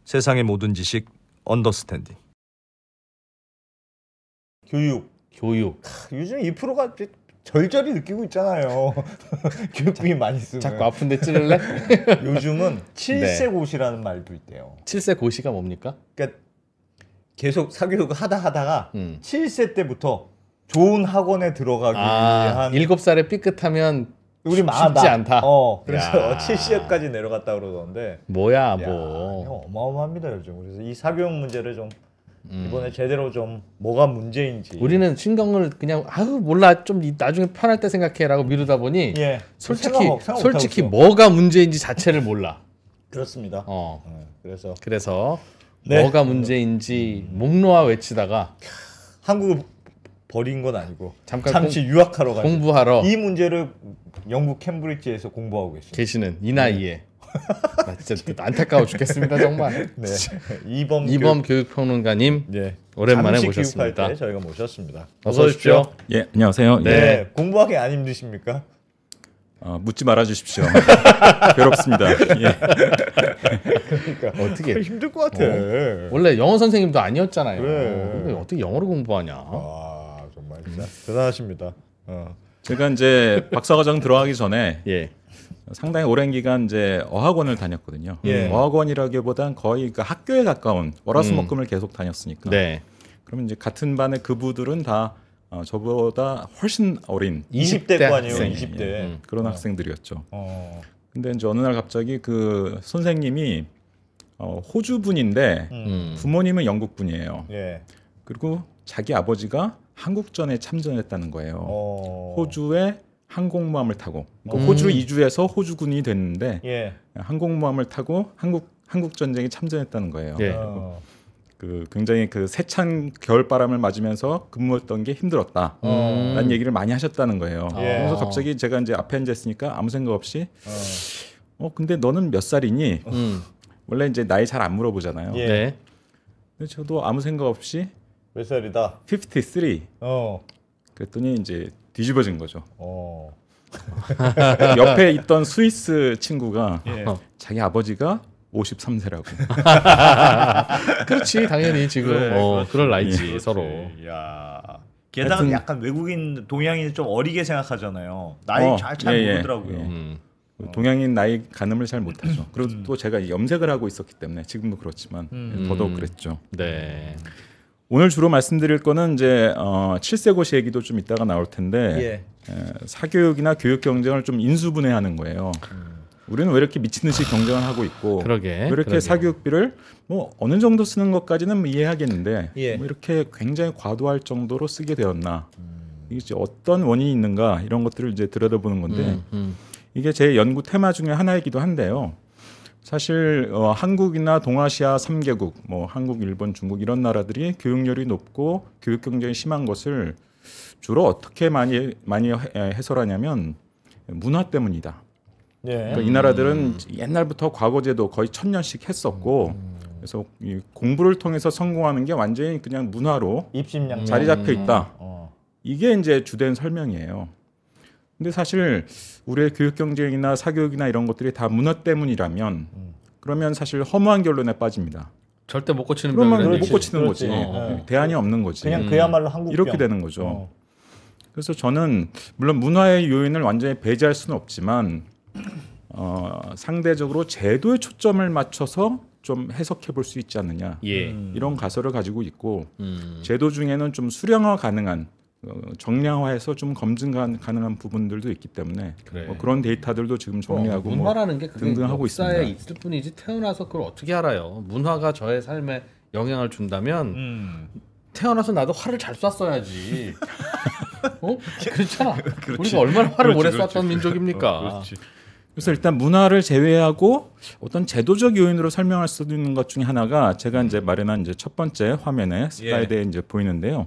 세상의 모든 지식 언더스탠딩. 교육. 요즘 2%가 절절히 느끼고 있잖아요. 교육비 많이 쓰면. 자꾸 아픈데 찌를래? 요즘은 7세 고시라는 말도 있대요. 7세 고시가 뭡니까? 그러니까 계속 사교육을 하다가 7세 때부터 좋은 학원에 들어가기 위한 7살에 삐끗하면 우리 쉽지 않다. 그래서 7시까지 내려갔다 그러던데. 뭐야, 뭐. 어마어마합니다 요즘. 그래서 이 사교육 문제를 좀 이번에 제대로 좀 뭐가 문제인지. 우리는 신경을 그냥 몰라 좀 나중에 편할 때 생각해라고 미루다 보니 솔직히 뭐가 문제인지 자체를 몰라. 그렇습니다. 그래서 뭐가 문제인지 목 놓아 외치다가 한국을 버린 건 아니고 잠시 유학하러 가서 공부하러 이 문제를 영국 캠브리지에서 공부하고 계시는 이 나이에 나 진짜 안타까워 죽겠습니다 정말. 네. 이범 교육평론가님 오랜만에 모셨습니다. 교육할 때 저희가 모셨습니다. 어서 오십시오. 예, 안녕하세요. 네, 공부하기 안 힘드십니까? 묻지 말아 주십시오. 괴롭습니다. 예. 그러니까 어떻게 힘들 것 같아. 원래 영어 선생님도 아니었잖아요. 그래. 근데 어떻게 영어를 공부하냐? 정말 진짜 대단하십니다. 제가 이제 박사과정 들어가기 전에 예. 상당히 오랜 기간 이제 어학원을 다녔거든요. 어학원이라기보단 거의 그 학교에 가까운 월화수목금을 계속 다녔으니까. 네. 그러면 이제 같은 반의 그부들은 다 저보다 훨씬 어린 20대고 아니에요. 학생, 20대 그런 학생들이었죠. 근데 이제 어느 날 갑자기 그 선생님이 호주 분인데 부모님은 영국 분이에요. 그리고 자기 아버지가 한국전에 참전했다는 거예요. 호주에 항공모함을 타고 호주로 이주해서 호주군이 됐는데 항공모함을 타고 한국 전쟁에 참전했다는 거예요. 그 굉장히 그 세찬 겨울바람을 맞으면서 근무했던 게 힘들었다라는 얘기를 많이 하셨다는 거예요. 그래서 갑자기 제가 이제 앞에 앉았으니까 아무 생각 없이 근데 너는 몇 살이니? 원래 이제 나이 잘 안 물어보잖아요. 네. 근데 저도 아무 생각 없이 몇 살이다? 53. 그랬더니 이제 뒤집어진 거죠. 옆에 있던 스위스 친구가 자기 아버지가 53세라고. 그렇지 당연히 지금 그럴 나이지 서로. 게다가 약간 외국인 동양인이 좀 어리게 생각하잖아요. 나이 잘 모르더라고요. 동양인 나이 가늠을 잘 못하죠. 그리고 또 제가 염색을 하고 있었기 때문에 지금도 그렇지만 더더욱 그랬죠. 네. 오늘 주로 말씀드릴 거는 이제 7세 고시 얘기도 좀 이따가 나올 텐데 사교육이나 교육 경쟁을 좀 인수분해하는 거예요. 우리는 왜 이렇게 미친 듯이 경쟁을 하고 있고 왜 이렇게 사교육비를 뭐 어느 정도 쓰는 것까지는 이해하겠는데 뭐 이렇게 굉장히 과도할 정도로 쓰게 되었나 이게 어떤 원인이 있는가 이런 것들을 이제 들여다보는 건데 이게 제 연구 테마 중에 하나이기도 한데요. 사실 한국이나 동아시아 3개국 뭐 한국, 일본, 중국 이런 나라들이 교육열이 높고 교육 경쟁이 심한 것을 주로 어떻게 많이 해설하냐면 문화 때문이다. 그러니까 이 나라들은 옛날부터 과거제도 거의 1000년씩 했었고 그래서 이 공부를 통해서 성공하는 게 완전히 그냥 문화로 자리 잡혀 있다. 이게 이제 주된 설명이에요. 근데 사실 우리의 교육 경쟁이나 사교육이나 이런 것들이 다 문화 때문이라면 그러면 사실 허무한 결론에 빠집니다. 절대 못 고치는 그러면 못 고치는 거지. 대안이 없는 거지. 그냥 그야말로 한국병. 이렇게 되는 거죠. 그래서 저는 물론 문화의 요인을 완전히 배제할 수는 없지만 상대적으로 제도에 초점을 맞춰서 좀 해석해 볼 수 있지 않느냐 이런 가설을 가지고 있고 제도 중에는 좀 수량화 가능한 정량화해서 좀 검증 가능한 부분들도 있기 때문에 뭐 그런 데이터들도 지금 정리하고 문화라는 게 등등 하고 있습니다. 역사에 있을 뿐이지 태어나서 그걸 어떻게 알아요? 문화가 저의 삶에 영향을 준다면 태어나서 나도 활을 잘 쐈어야지. 그렇잖아. 우리가 얼마나 활을 오래 쐈던 민족입니까? 그래서 일단 문화를 제외하고 어떤 제도적 요인으로 설명할 수 있는 것 중에 하나가 제가 이제 마련한 이제 첫 번째 화면에 슬라이드에 이제 보이는데요.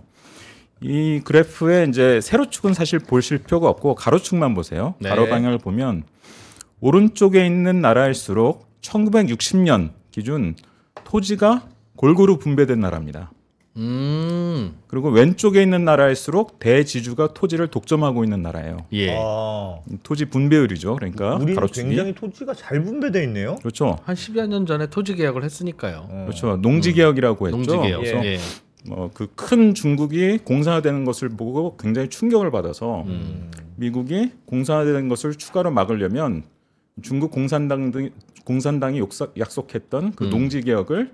이 그래프에 이제 세로축은 사실 보실 필요가 없고 가로축만 보세요. 가로 방향을 보면 오른쪽에 있는 나라일수록 1960년 기준 토지가 골고루 분배된 나라입니다. 그리고 왼쪽에 있는 나라일수록 대지주가 토지를 독점하고 있는 나라예요. 예. 토지 분배율이죠. 그러니까 우리는 가로축이. 굉장히 토지가 잘 분배돼 있네요. 그렇죠. 한 10여 년 전에 토지 개혁을 했으니까요. 그렇죠. 농지 개혁이라고 했죠. 농지 개혁. 그래서 예. 그 큰 중국이 공산화되는 것을 보고 굉장히 충격을 받아서 미국이 공산화되는 것을 추가로 막으려면 중국 공산당이 약속했던 그 농지 개혁을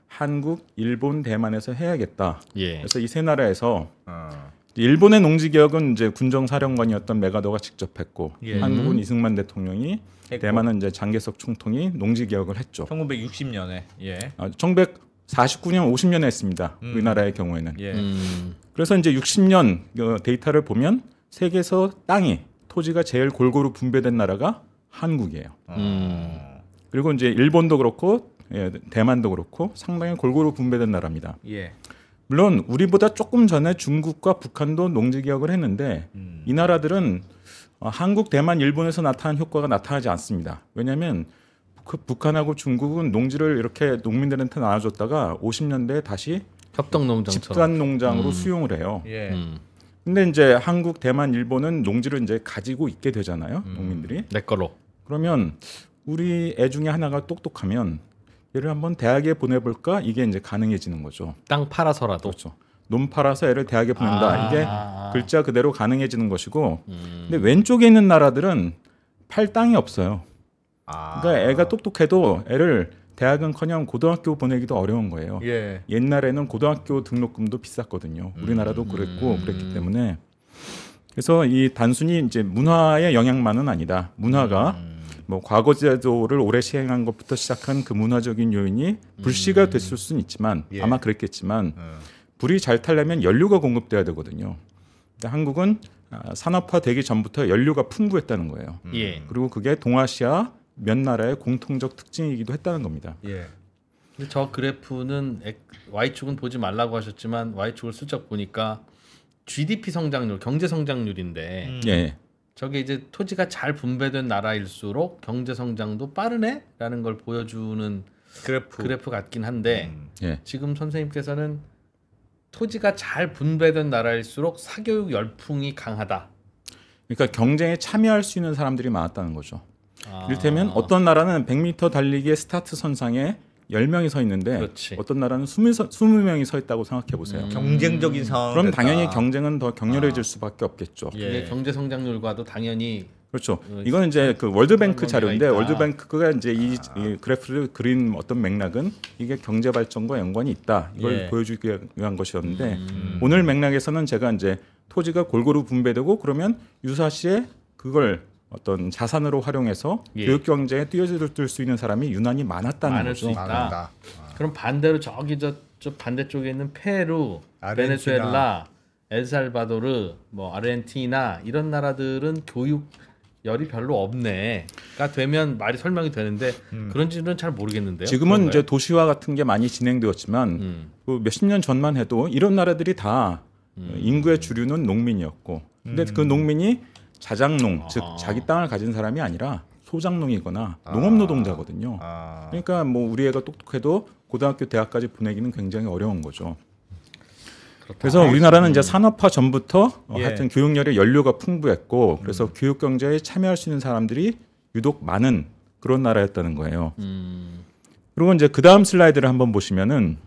한국, 일본, 대만에서 해야겠다. 예. 그래서 이 세 나라에서 일본의 농지 개혁은 이제 군정사령관이었던 메가더가 직접 했고, 한국은 이승만 대통령이, 대만은 이제 장개석 총통이 농지 개혁을 했죠. 1960년에. 예. 1949년, 50년에 했습니다. 우리나라의 경우에는. 예. 그래서 이제 60년 데이터를 보면 세계에서 토지가 제일 골고루 분배된 나라가 한국이에요. 그리고 이제 일본도 그렇고 대만도 그렇고 상당히 골고루 분배된 나라입니다. 예. 물론 우리보다 조금 전에 중국과 북한도 농지 개혁을 했는데 이 나라들은 한국, 대만, 일본에서 나타난 효과가 나타나지 않습니다. 왜냐하면 북한하고 중국은 농지를 이렇게 농민들한테 나눠줬다가 50년대에 다시 협동농장처럼 집단 농장으로 수용을 해요. 예. 근데 이제 한국, 대만, 일본은 농지를 이제 가지고 있게 되잖아요. 농민들이. 내 거로. 그러면 우리 애 중에 하나가 똑똑하면 얘를 한번 대학에 보내볼까? 이게 이제 가능해지는 거죠. 땅 팔아서라도. 그렇죠. 논 팔아서 애를 대학에 보낸다. 이게 글자 그대로 가능해지는 것이고. 근데 왼쪽에 있는 나라들은 팔 땅이 없어요. 그러니까 애가 똑똑해도 애를 대학은커녕 고등학교 보내기도 어려운 거예요. 예. 옛날에는 고등학교 등록금도 비쌌거든요. 우리나라도 그랬고 그랬기 때문에. 그래서 이 단순히 이제 문화의 영향만은 아니다. 문화가 뭐 과거 제도를 오래 시행한 것부터 시작한 그 문화적인 요인이 불씨가 됐을 수는 있지만 아마 그랬겠지만 불이 잘 타려면 연료가 공급돼야 되거든요. 근데 한국은 산업화되기 전부터 연료가 풍부했다는 거예요. 예. 그리고 그게 동아시아 몇 나라의 공통적 특징이기도 했다는 겁니다. 예. 근데 저 그래프는 Y축은 보지 말라고 하셨지만 Y축을 슬쩍 보니까 GDP 성장률, 경제 성장률인데 예. 저게 이제 토지가 잘 분배된 나라일수록 경제 성장도 빠르네라는 걸 보여주는 그래프 같긴 한데 예. 지금 선생님께서는 토지가 잘 분배된 나라일수록 사교육 열풍이 강하다. 그러니까 경쟁에 참여할 수 있는 사람들이 많았다는 거죠. 이를테면 어떤 나라는 100m 달리기의 스타트 선상에 10명이 서 있는데 그렇지. 어떤 나라는 20명이 서 있다고 생각해 보세요. 경쟁적인 상황. 그럼 당연히 경쟁은 더 격렬해질 수밖에 없겠죠. 그게 경제 성장률과도 당연히 그렇죠. 이건 이제 그 월드뱅크 자료인데 있다. 월드뱅크가 이제 이 그래프를 그린 어떤 맥락은 이게 경제 발전과 연관이 있다. 이걸 보여주기 위한 것이었는데 오늘 맥락에서는 제가 이제 토지가 골고루 분배되고 그러면 유사시에 그걸 어떤 자산으로 활용해서 교육 경제에 뛰어들 수 있는 사람이 유난히 많았다는 많을 거죠. 수 있다. 그럼 반대로 저기 저 반대쪽에 있는 페루, 베네수엘라, 엘살바도르, 뭐 아르헨티나 이런 나라들은 교육 열이 별로 없네가 되면 말이 설명이 되는데 그런지는 잘 모르겠는데요. 지금은 그런가요? 이제 도시화 같은 게 많이 진행되었지만 그 몇십 년 전만 해도 이런 나라들이 다 인구의 주류는 농민이었고, 근데 그 농민이 자장농, 즉 자기 땅을 가진 사람이 아니라 소장농이거나 농업 노동자거든요. 그러니까 뭐 우리 애가 똑똑해도 고등학교, 대학까지 보내기는 굉장히 어려운 거죠. 그래서 우리나라는 이제 산업화 전부터 하여튼 교육열의 연료가 풍부했고, 그래서 교육 경제에 참여할 수 있는 사람들이 유독 많은 그런 나라였다는 거예요. 그리고 이제 그 다음 슬라이드를 한번 보시면은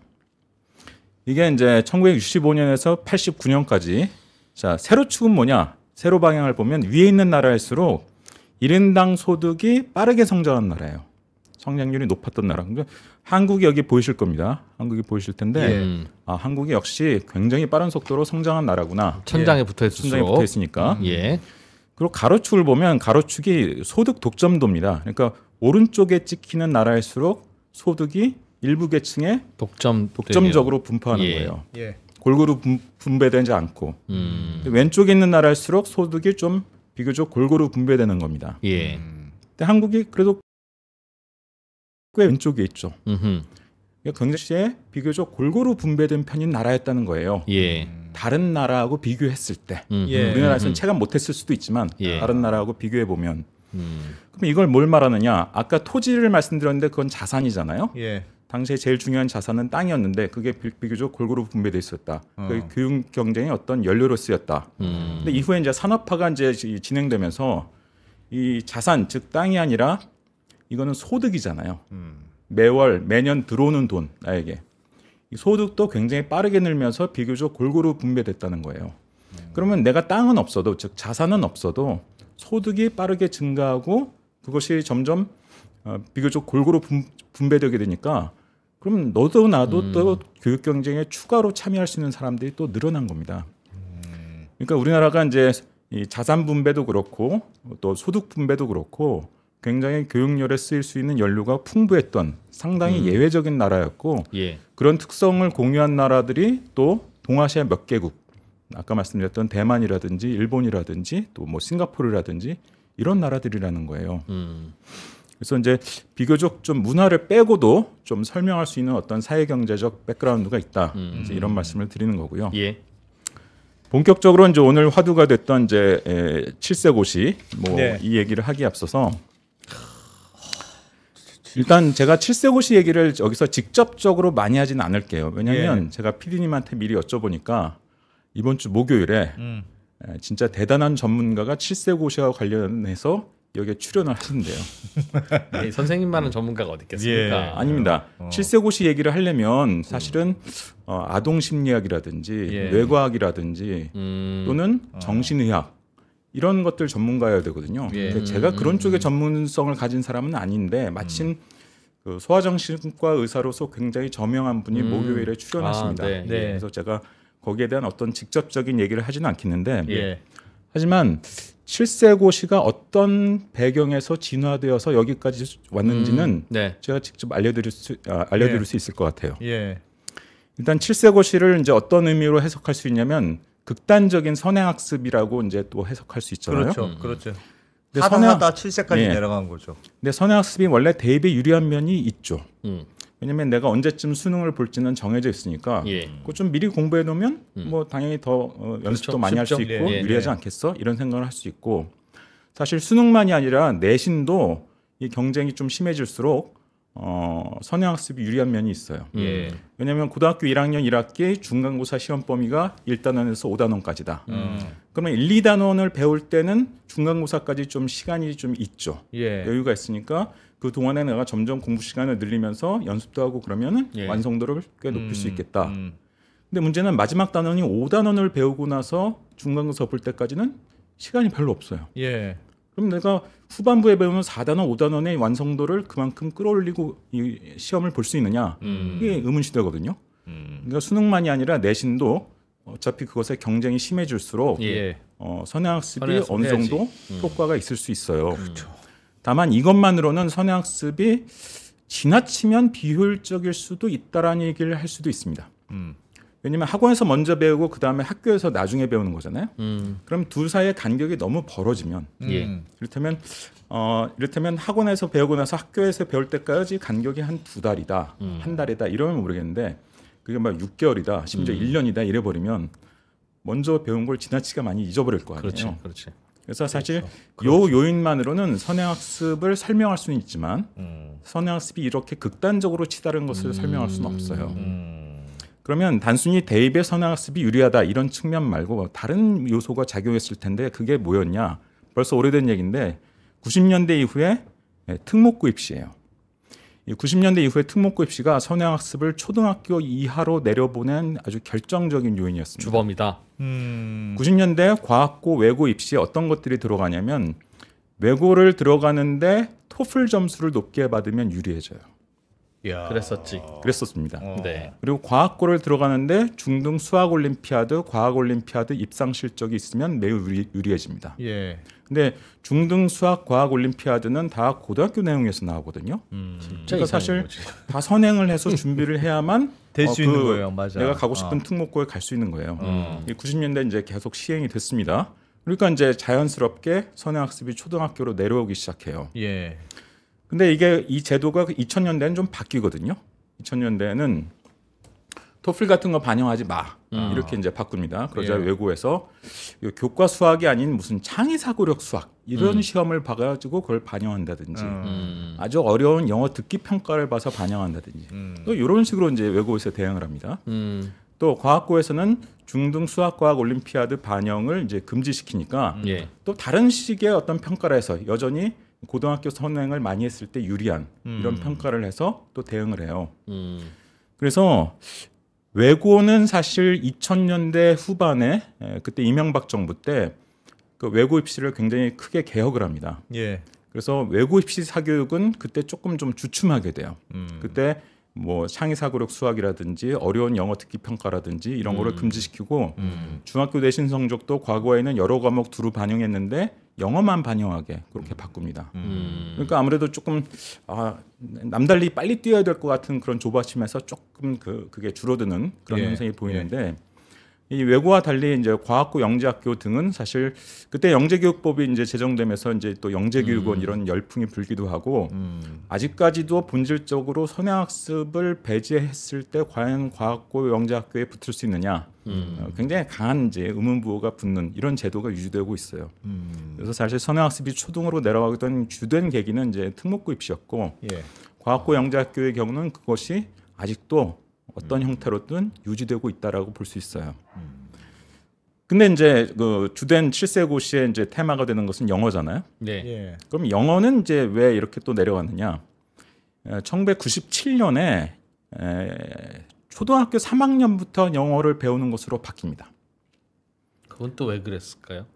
이게 이제 1965년에서 89년까지 자 세로축은 뭐냐? 세로 방향을 보면 위에 있는 나라일수록 1인당 소득이 빠르게 성장한 나라예요. 성장률이 높았던 나라. 한국이 여기 보이실 겁니다. 한국이 보이실 텐데 한국이 역시 굉장히 빠른 속도로 성장한 나라구나. 천장에 붙어 있을수록. 천장에 붙어 있으니까. 그리고 가로축을 보면 가로축이 소득 독점도입니다. 그러니까 오른쪽에 찍히는 나라일수록 소득이 일부 계층에 독점적으로 분포하는 거예요. 골고루 분배되지 않고. 왼쪽에 있는 나라일수록 소득이 좀 비교적 골고루 분배되는 겁니다. 근데 한국이 그래도 꽤 왼쪽에 있죠. 경제시에 비교적 골고루 분배된 편인 나라였다는 거예요. 다른 나라하고 비교했을 때 우리나라에서는 체감 못했을 수도 있지만 다른 나라하고 비교해 보면 그럼 이걸 뭘 말하느냐? 아까 토지를 말씀드렸는데 그건 자산이잖아요. 당시에 제일 중요한 자산은 땅이었는데 그게 비교적 골고루 분배돼 있었다. 그게 교육 경쟁의 어떤 연료로 쓰였다. 근데 이후에 이제 산업화가 이제 진행되면서 이 자산 즉 땅이 아니라 이거는 소득이잖아요. 매년 들어오는 돈 나에게 이 소득도 굉장히 빠르게 늘면서 비교적 골고루 분배됐다는 거예요. 그러면 내가 땅은 없어도 즉 자산은 없어도 소득이 빠르게 증가하고 그것이 점점 비교적 골고루 분배되게 되니까 그럼 너도 나도 또 교육 경쟁에 추가로 참여할 수 있는 사람들이 또 늘어난 겁니다. 그러니까 우리나라가 이제 이 자산 분배도 그렇고 또 소득 분배도 그렇고 굉장히 교육열에 쓰일 수 있는 연료가 풍부했던 상당히 예외적인 나라였고 예. 그런 특성을 공유한 나라들이 또 동아시아 몇 개국 아까 말씀드렸던 대만이라든지 일본이라든지 또 뭐 싱가포르라든지 이런 나라들이라는 거예요. 그래서 이제 비교적 좀 문화를 빼고도 좀 설명할 수 있는 어떤 사회 경제적 백그라운드가 있다. 이제 이런 말씀을 드리는 거고요. 예. 본격적으로 이제 오늘 화두가 됐던 이제 7세고시 뭐 이 얘기를 하기에 앞서서 일단 제가 7세고시 얘기를 여기서 직접적으로 많이 하진 않을게요. 왜냐하면 제가 PD님한테 미리 여쭤보니까 이번 주 목요일에 진짜 대단한 전문가가 7세고시와 관련해서 여기에 출연을 하신대요. 네, 선생님만한 전문가가 어디 있겠습니까? 예. 아닙니다. 7세고시 얘기를 하려면 사실은 아동 심리학이라든지 뇌과학이라든지 또는 정신의학 이런 것들 전문가여야 되거든요. 제가 그런 쪽의 전문성을 가진 사람은 아닌데 마침 그 소아정신과 의사로서 굉장히 저명한 분이 목요일에 출연하십니다. 네. 그래서 제가 거기에 대한 어떤 직접적인 얘기를 하지는 않겠는데 하지만 7세고시가 어떤 배경에서 진화되어서 여기까지 왔는지는 제가 직접 알려드릴 수 있을 것 같아요. 일단 7세고시를 이제 어떤 의미로 해석할 수 있냐면 극단적인 선행학습이라고 이제 또 해석할 수 있잖아요. 그렇죠. 하다 7세까지 내려간 거죠. 근데 선행학습이 원래 대입에 유리한 면이 있죠. 왜냐면 내가 언제쯤 수능을 볼지는 정해져 있으니까 그거 좀 미리 공부해 놓으면 뭐 당연히 더 연습도 많이 할 수 있고 유리하지 않겠어? 이런 생각을 할 수 있고 사실 수능만이 아니라 내신도 이 경쟁이 좀 심해질수록 선행학습이 유리한 면이 있어요. 왜냐하면 고등학교 1학년 1학기 중간고사 시험 범위가 1단원에서 5단원까지다. 그러면 1, 2단원을 배울 때는 중간고사까지 좀 시간이 좀 있죠. 여유가 있으니까 그 동안에 내가 점점 공부 시간을 늘리면서 연습도 하고 그러면은 완성도를 꽤 높일 수 있겠다. 근데 문제는 마지막 단원이 5단원을 배우고 나서 중간고사 볼 때까지는 시간이 별로 없어요. 그럼 내가 후반부에 배우는 4단원, 5단원의 완성도를 그만큼 끌어올리고 이 시험을 볼 수 있느냐 이게 의문시되거든요. 그러니까 수능만이 아니라 내신도 어차피 그것의 경쟁이 심해질수록 선행학습이 어느 정도 효과가 있을 수 있어요. 다만 이것만으로는 선행학습이 지나치면 비효율적일 수도 있다라는 얘기를 할 수도 있습니다. 왜냐하면 학원에서 먼저 배우고 그 다음에 학교에서 나중에 배우는 거잖아요. 그럼 둘 사이의 간격이 너무 벌어지면 이를테면 학원에서 배우고 나서 학교에서 배울 때까지 간격이 한 2달이다, 한 달이다 이러면 모르겠는데 그게 막 6개월이다, 심지어 1년이다 이래버리면 먼저 배운 걸 지나치게 많이 잊어버릴 거 아니에요. 그렇지. 그래서 사실 요 요인만으로는 선행학습을 설명할 수는 있지만 선행학습이 이렇게 극단적으로 치달은 것을 설명할 수는 없어요. 그러면 단순히 대입의 선행학습이 유리하다 이런 측면 말고 다른 요소가 작용했을 텐데 그게 뭐였냐? 벌써 오래된 얘기인데 90년대 이후에 특목고 입시예요. 90년대 이후에 특목고 입시가 선행학습을 초등학교 이하로 내려보낸 아주 결정적인 요인이었습니다. 주범이다. 90년대 과학고 외고 입시에 어떤 것들이 들어가냐면 외고를 들어가는데 토플 점수를 높게 받으면 유리해져요. 그랬었습니다. 그리고 과학고를 들어가는데 중등 수학 올림피아드, 과학 올림피아드 입상 실적이 있으면 매우 유리해집니다. 근데 중등 수학, 과학 올림피아드는 다 고등학교 내용에서 나오거든요. 그러니까 사실 다 선행을 해서 준비를 해야만 될 수 있는 거예요. 맞아. 내가 가고 싶은 특목고에 갈 수 있는 거예요. 90년대 이제 계속 시행이 됐습니다. 그러니까 이제 자연스럽게 선행학습이 초등학교로 내려오기 시작해요. 근데 이게 이 제도가 2000년대는 좀 바뀌거든요. 2000년대에는 토플 같은 거 반영하지 마. 이렇게 이제 바꿉니다. 그러자 외고에서 교과 수학이 아닌 무슨 창의 사고력 수학 이런 시험을 봐가지고 그걸 반영한다든지 아주 어려운 영어 듣기 평가를 봐서 반영한다든지 또 이런 식으로 이제 외고에서 대응을 합니다. 또 과학고에서는 중등 수학과학 올림피아드 반영을 이제 금지시키니까 또 다른 식의 어떤 평가를 해서 여전히 고등학교 선행을 많이 했을 때 유리한 이런 평가를 해서 또 대응을 해요. 그래서 외고는 사실 2000년대 후반에 그때 이명박 정부 때 그 외고 입시를 굉장히 크게 개혁을 합니다. 그래서 외고 입시 사교육은 그때 조금 좀 주춤하게 돼요. 그때 뭐 창의 사고력 수학이라든지 어려운 영어 듣기 평가라든지 이런 거를 금지시키고 중학교 내신 성적도 과거에는 여러 과목 두루 반영했는데 영어만 반영하게 그렇게 바꿉니다. 그러니까 아무래도 조금 남달리 빨리 뛰어야 될 것 같은 그런 조바심에서 조금 그게 줄어드는 그런 현상이 보이는데 이 외고와 달리 이제 과학고 영재학교 등은 사실 그때 영재교육법이 이제 제정되면서 이제 또 영재교육원 이런 열풍이 불기도 하고 아직까지도 본질적으로 선행학습을 배제했을 때 과연 과학고 영재학교에 붙을 수 있느냐 굉장히 강한 이제 의문부호가 붙는 이런 제도가 유지되고 있어요. 그래서 사실 선행학습이 초등으로 내려가게 된 주된 계기는 이제 특목고 입시였고 과학고 영재학교의 경우는 그것이 아직도 어떤 형태로든 유지되고 있다라고 볼 수 있어요. 근데 이제 그 주된 7세고시의 이제 테마가 되는 것은 영어잖아요. 그럼 영어는 이제 왜 이렇게 또 내려갔느냐? 1997년에 초등학교 3학년부터 영어를 배우는 것으로 바뀝니다. 그건 또 왜 그랬을까요?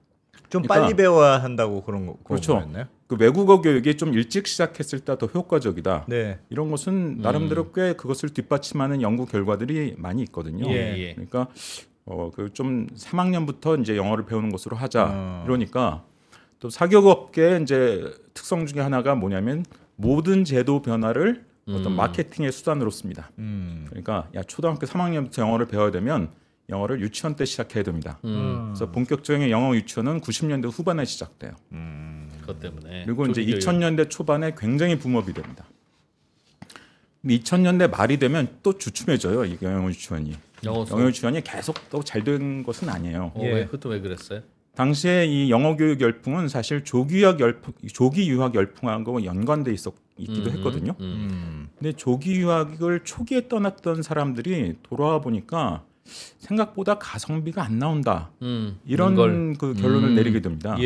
좀 빨리 배워야 한다고 그런 그렇죠. 거였나요? 그 외국어 교육이 좀 일찍 시작했을 때 더 효과적이다. 이런 것은 나름대로 꽤 그것을 뒷받침하는 연구 결과들이 많이 있거든요. 그러니까 그 좀 3학년부터 이제 영어를 배우는 것으로 하자. 이러니까 또 사교육업계의 이제 특성 중에 하나가 뭐냐면 모든 제도 변화를 어떤 마케팅의 수단으로 씁니다. 그러니까 야 초등학교 3학년부터 영어를 배워야 되면 영어를 유치원 때 시작해야 됩니다. 그래서 본격적인 영어 유치원은 90년대 후반에 시작돼요. 그것 때문에. 그리고 이제 2000년대 초반에 굉장히 붐업이 됩니다. 2000년대 말이 되면 또 주춤해져요. 이 영어 유치원이. 영어 유치원이 계속 또 잘 된 것은 아니에요. 그것도 왜 그랬어요? 당시에 이 영어 교육 열풍은 사실 조기 유학 열풍하고 연관돼 있기도 했거든요. 근데 조기 유학을 초기에 떠났던 사람들이 돌아와 보니까 생각보다 가성비가 안 나온다. 이런 그 결론을 내리게 됩니다.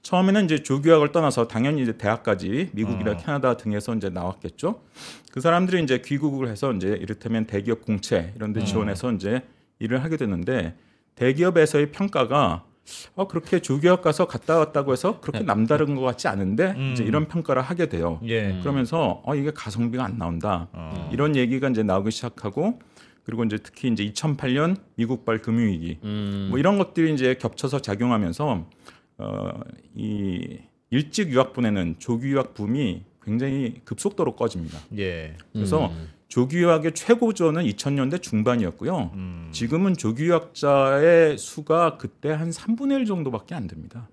처음에는 이제 조교학을 떠나서 당연히 이제 대학까지 미국이나 캐나다 등에서 이제 나왔겠죠. 그 사람들이 이제 귀국을 해서 이제 이를테면 대기업 공채 이런 데 지원해서 이제 일을 하게 되는데 대기업에서의 평가가 그렇게 조교학 가서 갔다 왔다고 해서 그렇게 남다른 것 같지 않은데 이제 이런 평가를 하게 돼요. 그러면서 이게 가성비가 안 나온다. 이런 얘기가 이제 나오기 시작하고 그리고 이제 특히 이제 2008년 미국발 금융위기 뭐 이런 것들이 이제 겹쳐서 작용하면서 이 일찍 유학 보내는 조기 유학 붐이 굉장히 급속도로 꺼집니다. 그래서 조기 유학의 최고조는 2000년대 중반이었고요. 지금은 조기 유학자의 수가 그때 한 3분의 1 정도밖에 안 됩니다.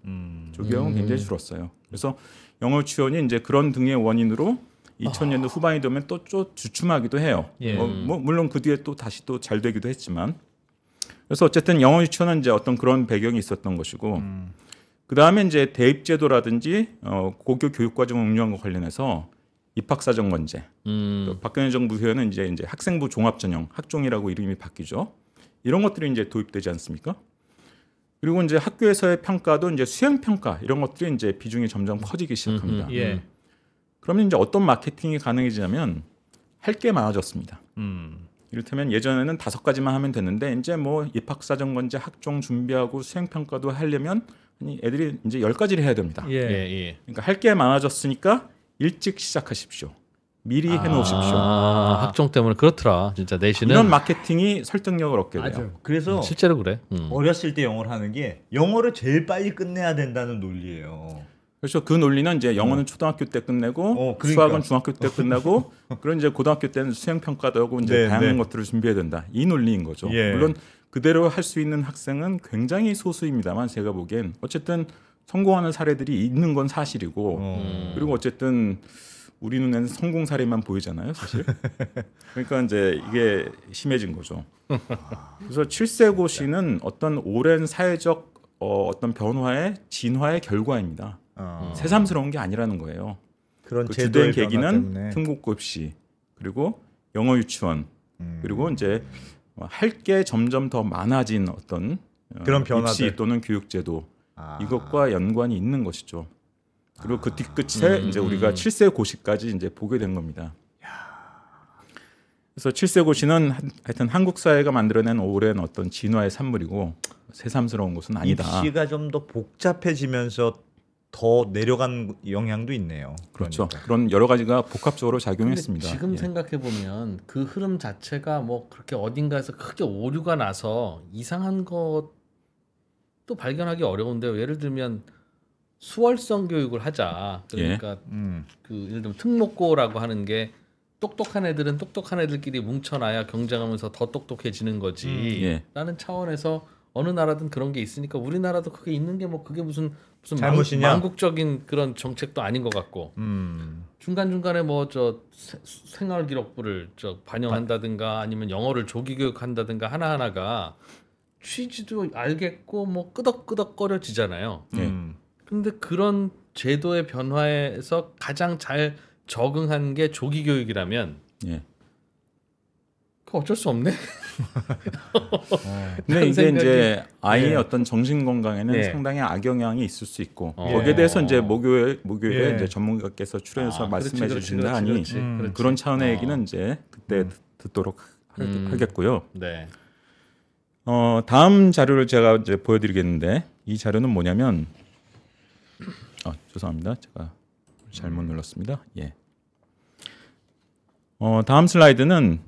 조기 유학은 굉장히 줄었어요. 그래서 영어 유치원이 이제 그런 등의 원인으로 2000년대 후반이 되면 또 주춤하기도 해요. 뭐 물론 그 뒤에 또 다시 또 잘 되기도 했지만 그래서 어쨌든 영어 유치원은 이제 어떤 그런 배경이 있었던 것이고 그 다음에 이제 대입제도라든지 고교 교육과정 운영과 관련해서 입학사정관제, 또 박근혜 정부 후에는 이제 학생부 종합전형 학종이라고 이름이 바뀌죠. 이런 것들이 이제 도입되지 않습니까? 그리고 이제 학교에서의 평가도 이제 수행 평가 이런 것들이 이제 비중이 점점 커지기 시작합니다. 그러면 이제 어떤 마케팅이 가능해지냐면 할 게 많아졌습니다. 이를테면 예전에는 5가지만 하면 됐는데 이제 뭐 입학사정관제 학종 준비하고 수행 평가도 하려면 애들이 이제 10가지를 해야 됩니다. 그러니까 할 게 많아졌으니까 일찍 시작하십시오. 미리 해놓으십시오. 학종 때문에 그렇더라. 진짜 내신은 이런 마케팅이 설득력을 얻게 돼요. 맞아요. 그래서 실제로 그래. 어렸을 때 영어를 하는 게 영어를 제일 빨리 끝내야 된다는 논리예요. 그렇죠. 그 논리는 이제 영어는 초등학교 때 끝내고 수학은 중학교 때 끝내고 그런 이제 고등학교 때는 수행 평가도 하고 이제 다양한 것들을 준비해야 된다. 이 논리인 거죠. 물론 그대로 할 수 있는 학생은 굉장히 소수입니다만 제가 보기엔 어쨌든 성공하는 사례들이 있는 건 사실이고 그리고 어쨌든 우리 눈에는 성공 사례만 보이잖아요, 사실. 그러니까 이제 이게 심해진 거죠. 그래서 7세 고시는 어떤 오랜 사회적 어떤 변화의 진화의 결과입니다. 새삼스러운 게 아니라는 거예요. 그런 그 제도의 주된 변화 계기는 때문에. 특목고시 그리고 영어 유치원 그리고 이제 할 게 점점 더 많아진 어떤 그런 변화들. 입시 또는 교육제도 이것과 연관이 있는 것이죠. 그리고 그 뒤끝에 이제 우리가 7세 고시까지 이제 보게 된 겁니다. 그래서 7세 고시는 하여튼 한국 사회가 만들어낸 오랜 어떤 진화의 산물이고 새삼스러운 것은 아니다. 입시가 좀 더 복잡해지면서 더 내려간 영향도 있네요. 그렇죠. 그러니까. 그런 여러 가지가 복합적으로 작용했습니다. 지금 예. 생각해 보면 그 흐름 자체가 뭐 그렇게 어딘가에서 크게 오류가 나서 이상한 것도 발견하기 어려운데요. 예를 들면 수월성 교육을 하자. 그러니까 그 예를 들면 특목고라고 하는 게 똑똑한 애들은 똑똑한 애들끼리 뭉쳐놔야 경쟁하면서 더 똑똑해지는 거지. 예. 라는 차원에서 어느 나라든 그런 게 있으니까 우리나라도 그게 있는 게 뭐 그게 무슨 잘못이냐? 망국적인 그런 정책도 아닌 것 같고 중간 중간에 뭐 저 생활 기록부를 저 반영한다든가 아니면 영어를 조기 교육한다든가 하나 하나가 취지도 알겠고 뭐 끄덕끄덕거려지잖아요. 근데 그런 제도의 변화에서 가장 잘 적응한 게 조기 교육이라면 예. 그 어쩔 수 없네. 근데 이게 이제 아이의 예. 어떤 정신 건강에는 예. 상당히 악영향이 있을 수 있고 어. 거기에 대해서 이제 모교회 예. 이제 전문가께서 출연해서 말씀해 그렇지, 주신다 하니 그렇지. 그런 차원의 얘기는 이제 그때 듣도록 하겠고요. 네. 다음 자료를 제가 이제 보여드리겠는데 이 자료는 뭐냐면 죄송합니다. 제가 잘못 눌렀습니다. 예. 다음 슬라이드는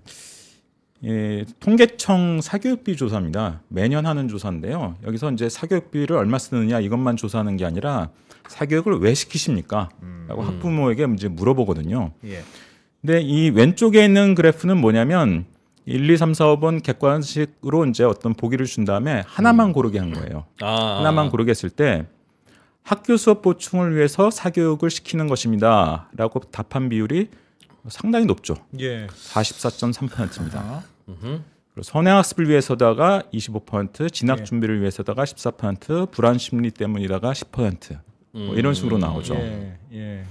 통계청 사교육비 조사입니다. 매년 하는 조사인데요. 여기서 이제 사교육비를 얼마 쓰느냐 이것만 조사하는 게 아니라 사교육을 왜 시키십니까? 라고 학부모에게 이제 물어보거든요. 예. 근데 이 왼쪽에 있는 그래프는 뭐냐면 1, 2, 3, 4, 5번 객관식으로 이제 어떤 보기를 준 다음에 하나만 고르게 한 거예요. 하나만 고르게 했을 때 학교 수업 보충을 위해서 사교육을 시키는 것입니다. 라고 답한 비율이 상당히 높죠. 예. 44.3%입니다. 그리고 선행학습을 위해서다가 25%, 진학 준비를 위해서다가 14%, 불안 심리 때문이다가 10%. 뭐 이런 식으로 나오죠. 예.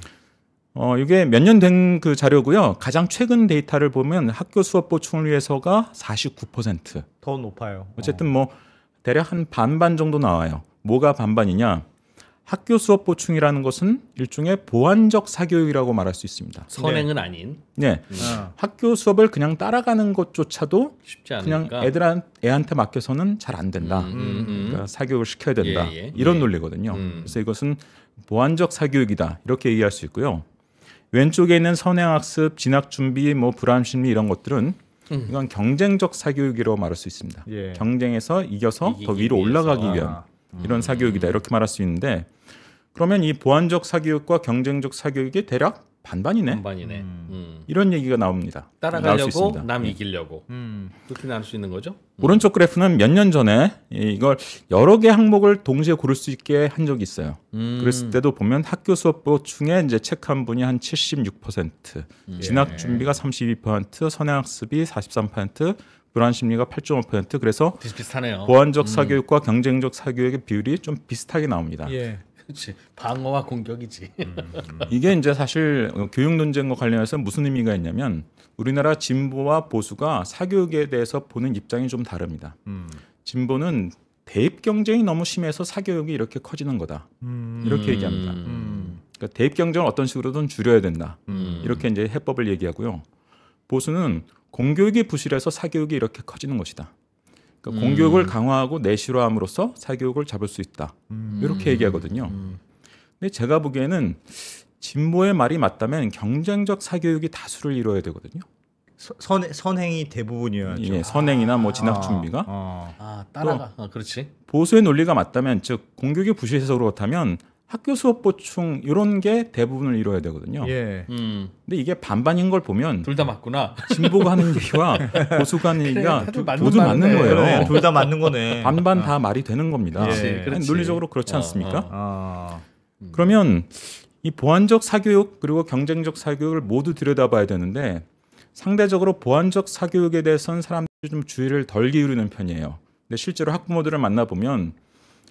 이게 몇 년 된 그 자료고요. 가장 최근 데이터를 보면 학교 수업 보충을 위해서가 49%. 더 높아요. 어쨌든 뭐 대략 한 반반 정도 나와요. 뭐가 반반이냐? 학교 수업 보충이라는 것은 일종의 보완적 사교육이라고 말할 수 있습니다. 선행은 아닌. 네. 학교 수업을 그냥 따라가는 것조차도 쉽지 않으니까. 그냥 애한테 맡겨서는 잘 안 된다. 그러니까 사교육을 시켜야 된다. 이런 논리거든요. 그래서 이것은 보완적 사교육이다. 이렇게 얘기할 수 있고요. 왼쪽에 있는 선행학습, 진학준비, 뭐 불안심리 이런 것들은 이건 경쟁적 사교육이라고 말할 수 있습니다. 예. 경쟁에서 이겨서 더 위로 올라가기 위한 이런 사교육이다. 이렇게 말할 수 있는데 그러면 이 보완적 사교육과 경쟁적 사교육이 대략 반반이네. 반반이네. 이런 얘기가 나옵니다. 나올 수 따라가려고 있습니다. 남 이기려고 그렇게 나눌 수 있는 거죠. 오른쪽 그래프는 몇 년 전에 이걸 여러 개 항목을 동시에 고를 수 있게 한 적이 있어요. 그랬을 때도 보면 학교 수업 보충에 이제 체크한 분이 한 76%, 진학 준비가 32%, 선행학습이 43%, 불안 심리가 8.5%. 그래서 비슷비슷하네요. 보완적 사교육과 경쟁적 사교육의 비율이 좀 비슷하게 나옵니다. 예. 그렇지. 방어와 공격이지. 이게 이제 사실 교육 논쟁과 관련해서 무슨 의미가 있냐면 우리나라 진보와 보수가 사교육에 대해서 보는 입장이 좀 다릅니다. 진보는 대입 경쟁이 너무 심해서 사교육이 이렇게 커지는 거다. 이렇게 얘기합니다. 그러니까 대입 경쟁을 어떤 식으로든 줄여야 된다. 이렇게 이제 해법을 얘기하고요. 보수는 공교육이 부실해서 사교육이 이렇게 커지는 것이다. 그러니까 공교육을 강화하고 내실화함으로써 사교육을 잡을 수 있다. 이렇게 얘기하거든요. 근데 제가 보기에는 진보의 말이 맞다면 경쟁적 사교육이 다수를 이루어야 되거든요. 선행이 대부분이어야죠. 예, 선행이나 뭐 진학 준비가. 따라가. 그렇지. 보수의 논리가 맞다면 즉 공교육이 부실해서 그렇다면 학교 수업 보충 이런 게 대부분을 이루어야 되거든요. 예. 근데 이게 반반인 걸 보면 둘 다 맞구나. 진보가 하는 얘기와 보수가 하는 얘기가 다들 모두 맞는 거예요. 그래, 둘 다 맞는 거네. 반반 다 말이 되는 겁니다. 예. 그렇지. 논리적으로 그렇지 않습니까? 아. 그러면 이 보완적 사교육 그리고 경쟁적 사교육을 모두 들여다봐야 되는데 상대적으로 보완적 사교육에 대해서는 사람들이 좀 주의를 덜 기울이는 편이에요. 근데 실제로 학부모들을 만나보면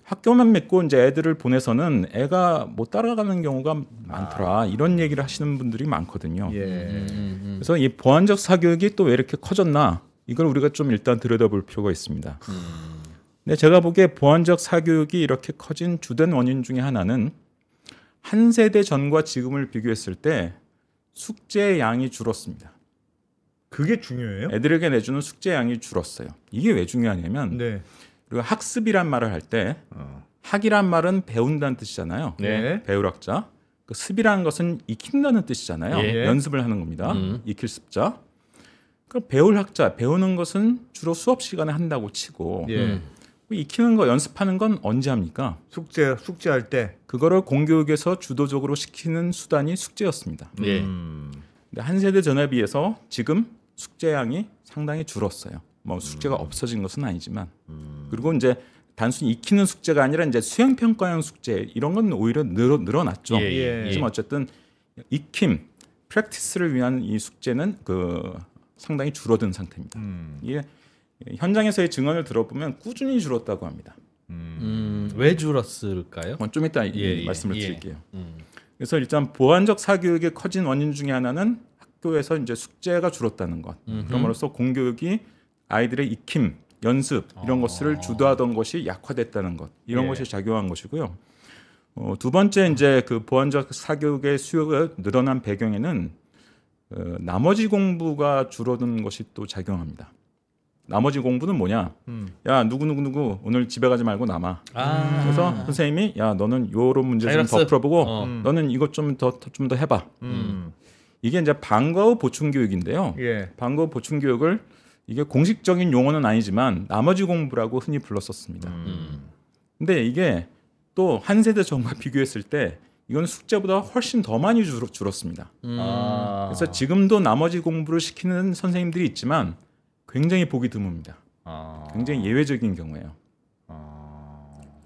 학교만 믿고 이제 애들을 보내서는 애가 못 따라가는 경우가 많더라. 이런 얘기를 하시는 분들이 많거든요. 그래서 이 보완적 사교육이 또 왜 이렇게 커졌나? 이걸 우리가 좀 일단 들여다볼 필요가 있습니다. 근데 제가 보기에 보완적 사교육이 이렇게 커진 주된 원인 중에 하나는 한 세대 전과 지금을 비교했을 때 숙제의 양이 줄었습니다. 그게 중요해요? 애들에게 내주는 숙제 양이 줄었어요. 이게 왜 중요하냐면 네. 우리가 학습이란 말을 할 때 학이란 말은 배운다는 뜻이잖아요. 네. 배울 학자. 그 습이라는 것은 익힌다는 뜻이잖아요. 예. 연습을 하는 겁니다. 익힐 습자. 그 배울 학자, 배우는 것은 주로 수업 시간에 한다고 치고 예. 익히는 거, 연습하는 건 언제 합니까? 숙제할 때. 그거를 공교육에서 주도적으로 시키는 수단이 숙제였습니다. 예. 근데 한 세대 전에 비해서 지금 숙제 양이 상당히 줄었어요. 뭐 숙제가 없어진 것은 아니지만 그리고 이제 단순히 익히는 숙제가 아니라 이제 수행 평가형 숙제 이런 건 오히려 늘어났죠. 지금 어쨌든 익힘, 프랙티스를 위한 이 숙제는 상당히 줄어든 상태입니다. 이게 현장에서의 증언을 들어보면 꾸준히 줄었다고 합니다. 왜 줄었을까요? 좀 이따 말씀을 드릴게요. 그래서 일단 보완적 사교육이 커진 원인 중에 하나는 학교에서 이제 숙제가 줄었다는 것. 그럼으로써 공교육이 아이들의 익힘, 연습 이런 것을 주도하던 것이 약화됐다는 것. 이런 것이 작용한 것이고요. 두 번째 이제 그 보완적 사교육의 수요가 늘어난 배경에는 나머지 공부가 줄어든 것이 또 작용합니다. 나머지 공부는 뭐냐? 야 누구 오늘 집에 가지 말고 남아. 그래서 선생님이 야 너는 요런 문제 좀 더 풀어보고 너는 이것 좀 더 해봐. 이게 이제 방과 후 보충 교육인데요. 방과 후 보충 교육을 이게 공식적인 용어는 아니지만 나머지 공부라고 흔히 불렀었습니다. 근데 이게 또 한 세대 전과 비교했을 때 이건 숙제보다 훨씬 더 많이 줄었습니다. 그래서 지금도 나머지 공부를 시키는 선생님들이 있지만 굉장히 보기 드뭅니다. 굉장히 예외적인 경우예요.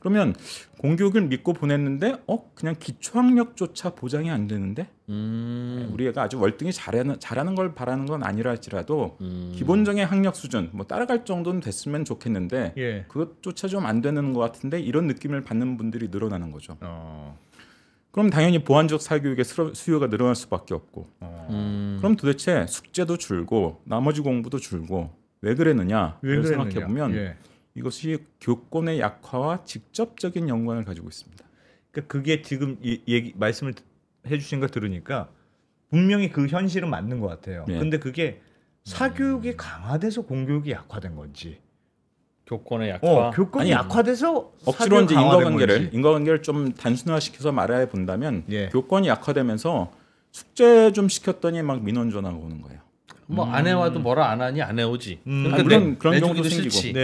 그러면 공교육을 믿고 보냈는데 그냥 기초학력조차 보장이 안 되는데 우리가 아주 월등히 잘하는 걸 바라는 건 아니라 할지라도 기본적인 학력 수준 뭐 따라갈 정도는 됐으면 좋겠는데 그것조차 좀 안 되는 것 같은데 이런 느낌을 받는 분들이 늘어나는 거죠. 그럼 당연히 보완적 사교육의 수요가 늘어날 수밖에 없고 그럼 도대체 숙제도 줄고 나머지 공부도 줄고 왜 그랬느냐를 생각해 보면 이것이 교권의 약화와 직접적인 연관을 가지고 있습니다. 그러니까 그게 지금 말씀을 해주신 거 들으니까 분명히 그 현실은 맞는 것 같아요. 근데 그게 사교육이 강화돼서 공교육이 약화된 건지 교권의 약화. 교권이 약화돼서 억지로 이제 인과관계를 좀 단순화시켜서 말해 본다면 교권이 약화되면서 숙제 좀 시켰더니 막 민원 전화가 오는 거예요. 뭐 아내와도 뭐라 안 하니 안 해오지. 그러니까 그런 경우도 생기고.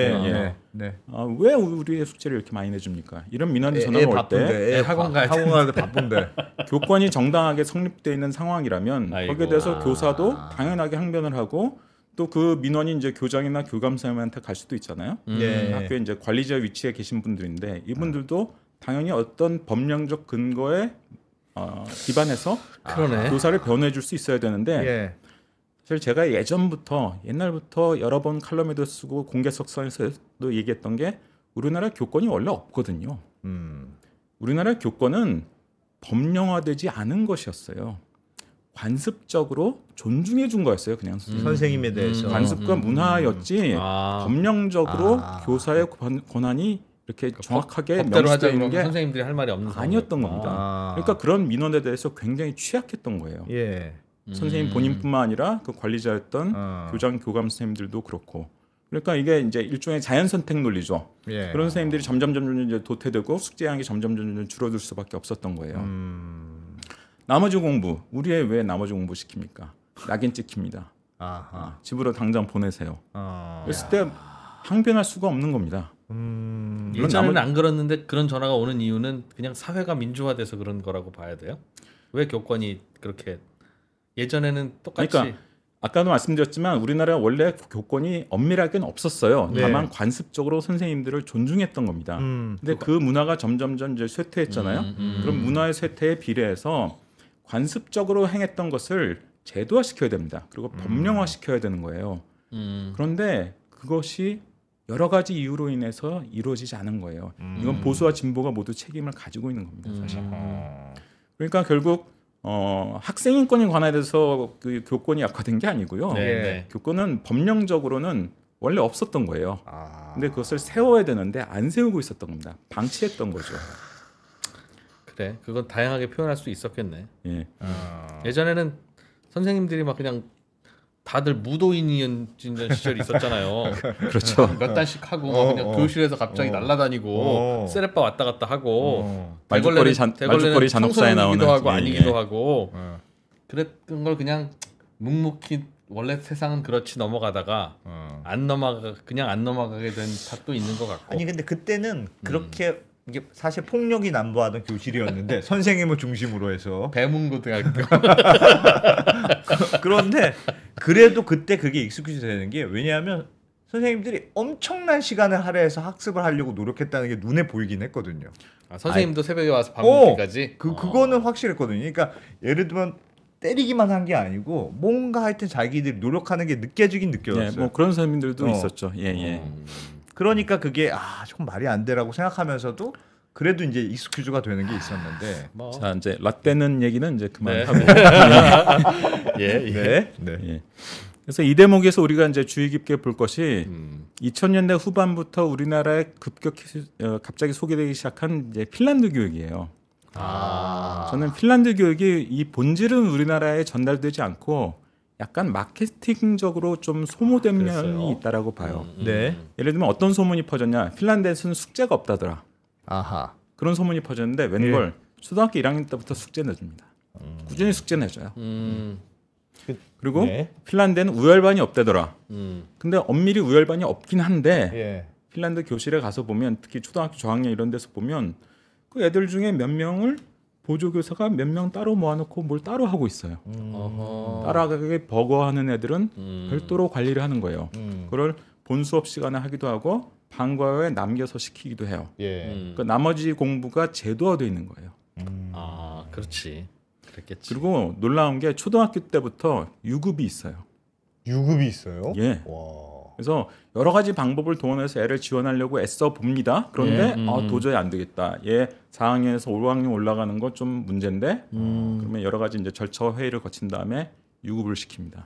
왜 우리의 숙제를 이렇게 많이 내줍니까? 이런 민원이 전화가 올 때 학원 가야 바쁜데 교권이 정당하게 성립되어 있는 상황이라면 거기에 대해서 교사도 당연하게 항변을 하고 또 그 민원이 이제 교장이나 교감선생님한테 갈 수도 있잖아요. 학교에 이제 관리자 위치에 계신 분들인데 이분들도 당연히 어떤 법령적 근거에 기반해서 교사를 변호해 줄 수 있어야 되는데 사실 제가 옛날부터 여러 번 칼럼에도 쓰고 공개석상에서도 얘기했던 게 우리나라 교권이 원래 없거든요. 우리나라 교권은 법령화되지 않은 것이었어요. 관습적으로 존중해 준 거였어요. 그냥 선생님에 대해서 관습과 문화였지 법령적으로 교사의 권한이 이렇게 정확하게 명시되어 있는 게 선생님들이 할 말이 없는 아니었던 겁니다. 그러니까 그런 민원에 대해서 굉장히 취약했던 거예요. 선생님 본인뿐만 아니라 그 관리자였던 교장, 교감 선생님들도 그렇고. 그러니까 이게 이제 일종의 자연 선택 논리죠. 그런 선생님들이 점점 이제 도태되고 숙제량이 점점 줄어들 수밖에 없었던 거예요. 나머지 공부, 우리의 왜 나머지 공부 시킵니까? 낙인 찍힙니다. 집으로 당장 보내세요. 그랬을 때 항변할 수가 없는 겁니다. 예전에는 안 그랬는데 그런 전화가 오는 이유는 그냥 사회가 민주화돼서 그런 거라고 봐야 돼요? 왜 교권이 그렇게 예전에는 똑같이 그러니까 아까도 말씀드렸지만 우리나라 원래 교권이 엄밀하게는 없었어요. 네. 다만 관습적으로 선생님들을 존중했던 겁니다. 근데 그 문화가 점점점 이제 쇠퇴했잖아요. 그럼 문화의 쇠퇴에 비례해서 관습적으로 행했던 것을 제도화시켜야 됩니다. 그리고 법령화시켜야 되는 거예요. 그런데 그것이 여러 가지 이유로 인해서 이루어지지 않은 거예요. 이건 보수와 진보가 모두 책임을 가지고 있는 겁니다. 사실. 그러니까 결국 학생인권에 관해서 그 교권이 약화된 게 아니고요. 네. 교권은 법령적으로는 원래 없었던 거예요. 근데 그것을 세워야 되는데 안 세우고 있었던 겁니다. 방치했던 거죠. 그래, 그건 다양하게 표현할 수 있었겠네. 예. 예전에는 선생님들이 막 그냥 다들 무도인이었던 시절이 있었잖아요. 그렇죠. 몇 달씩 하고 막 그냥 교실에서 갑자기 날아다니고 세레빠 왔다 갔다 하고 말죽거리 잔혹사에 나오는 하고 예, 아니기도 예. 하고 그랬던 걸 그냥 묵묵히 원래 세상은 그렇지 넘어가다가 안 넘어가게 된 탓도 있는 것 같고. 아니 근데 그때는 그렇게 이게 사실 폭력이 난무하던 교실이었는데 선생님을 중심으로 해서 배문고등학교. 그런데 그래도 그때 그게 익숙해져 되는 게 왜냐하면 선생님들이 엄청난 시간을 할애해서 학습을 하려고 노력했다는 게 눈에 보이긴 했거든요. 선생님도 새벽에 와서 밥 먹기까지. 그거는 확실했거든요. 그러니까 예를 들면 때리기만 한 게 아니고 뭔가 하여튼 자기들이 노력하는 게 느껴지긴 느껴졌어요. 뭐 그런 선생님들도 있었죠. 예. 그러니까 그게 조금 말이 안 되라고 생각하면서도 그래도 이제 익숙해져가 되는 게 있었는데. 자 이제 라떼는 얘기는 이제 그만하고. 예. 예. 그래서 이 대목에서 우리가 이제 주의 깊게 볼 것이 2000년대 후반부터 우리나라에 갑자기 소개되기 시작한 이제 핀란드 교육이에요. 저는 핀란드 교육이 이 본질은 우리나라에 전달되지 않고 약간 마케팅적으로 좀 소모된 면이 있다라고 봐요. 네. 예를 들면 어떤 소문이 퍼졌냐? 핀란드에서는 숙제가 없다더라. 아하. 그런 소문이 퍼졌는데 웬걸 초등학교 1학년 때부터 숙제 내줍니다. 꾸준히 숙제 내줘요. 그리고 네. 핀란드에는 우열반이 없다더라. 근데 엄밀히 우열반이 없긴 한데 예. 핀란드 교실에 가서 보면 특히 초등학교 저학년 이런 데서 보면 그 애들 중에 몇 명을 보조교사가 몇 명 따로 모아놓고 뭘 따로 하고 있어요. 따라가게 버거워하는 애들은 별도로 관리를 하는 거예요. 그걸 본 수업 시간에 하기도 하고 방과후에 남겨서 시키기도 해요. 예. 그 나머지 공부가 제도화되어 있는 거예요. 그렇지. 그랬겠지. 그리고 놀라운 게 초등학교 때부터 유급이 있어요. 유급이 있어요? 예. 와. 그래서 여러 가지 방법을 동원해서 애를 지원하려고 애써 봅니다. 그런데 도저히 안 되겠다. 얘 4학년에서 5학년 올라가는 거 좀 문제인데 그러면 여러 가지 이제 절차와 회의를 거친 다음에 유급을 시킵니다.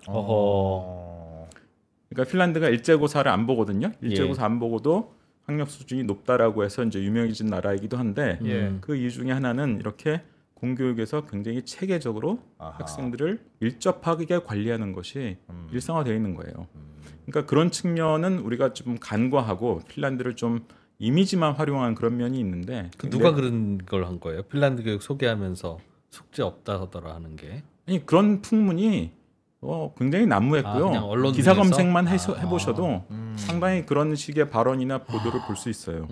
그러니까 핀란드가 일제고사를 안 보거든요. 일제고사 안 보고도 학력 수준이 높다라고 해서 이제 유명해진 나라이기도 한데 그 이유 중에 하나는 이렇게 공교육에서 굉장히 체계적으로 학생들을 밀접하게 관리하는 것이 일상화되어 있는 거예요. 그러니까 그런 측면은 우리가 좀 간과하고 핀란드를 좀 이미지만 활용한 그런 면이 있는데 누가 그런 걸 한 거예요? 핀란드 교육 소개하면서 숙제 없다 하더라 하는 게. 아니 그런 풍문이 굉장히 난무했고요. 기사 검색만 해보셔도 상당히 그런 식의 발언이나 보도를 볼 수 있어요.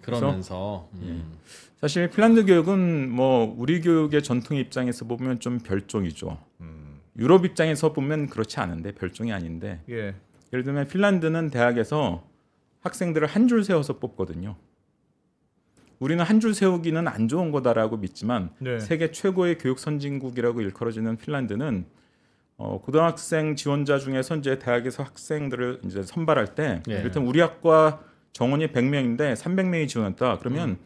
그러면서 사실 핀란드 교육은 뭐 우리 교육의 전통 입장에서 보면 좀 별종이죠. 유럽 입장에서 보면 그렇지 않은데 별종이 아닌데 예를 들면 핀란드는 대학에서 학생들을 한 줄 세워서 뽑거든요. 우리는 한 줄 세우기는 안 좋은 거다라고 믿지만 세계 최고의 교육 선진국이라고 일컬어지는 핀란드는 고등학생 지원자 중에서 이제 대학에서 학생들을 이제 선발할 때 일단 우리 학과 정원이 100명인데 300명이 지원했다. 그러면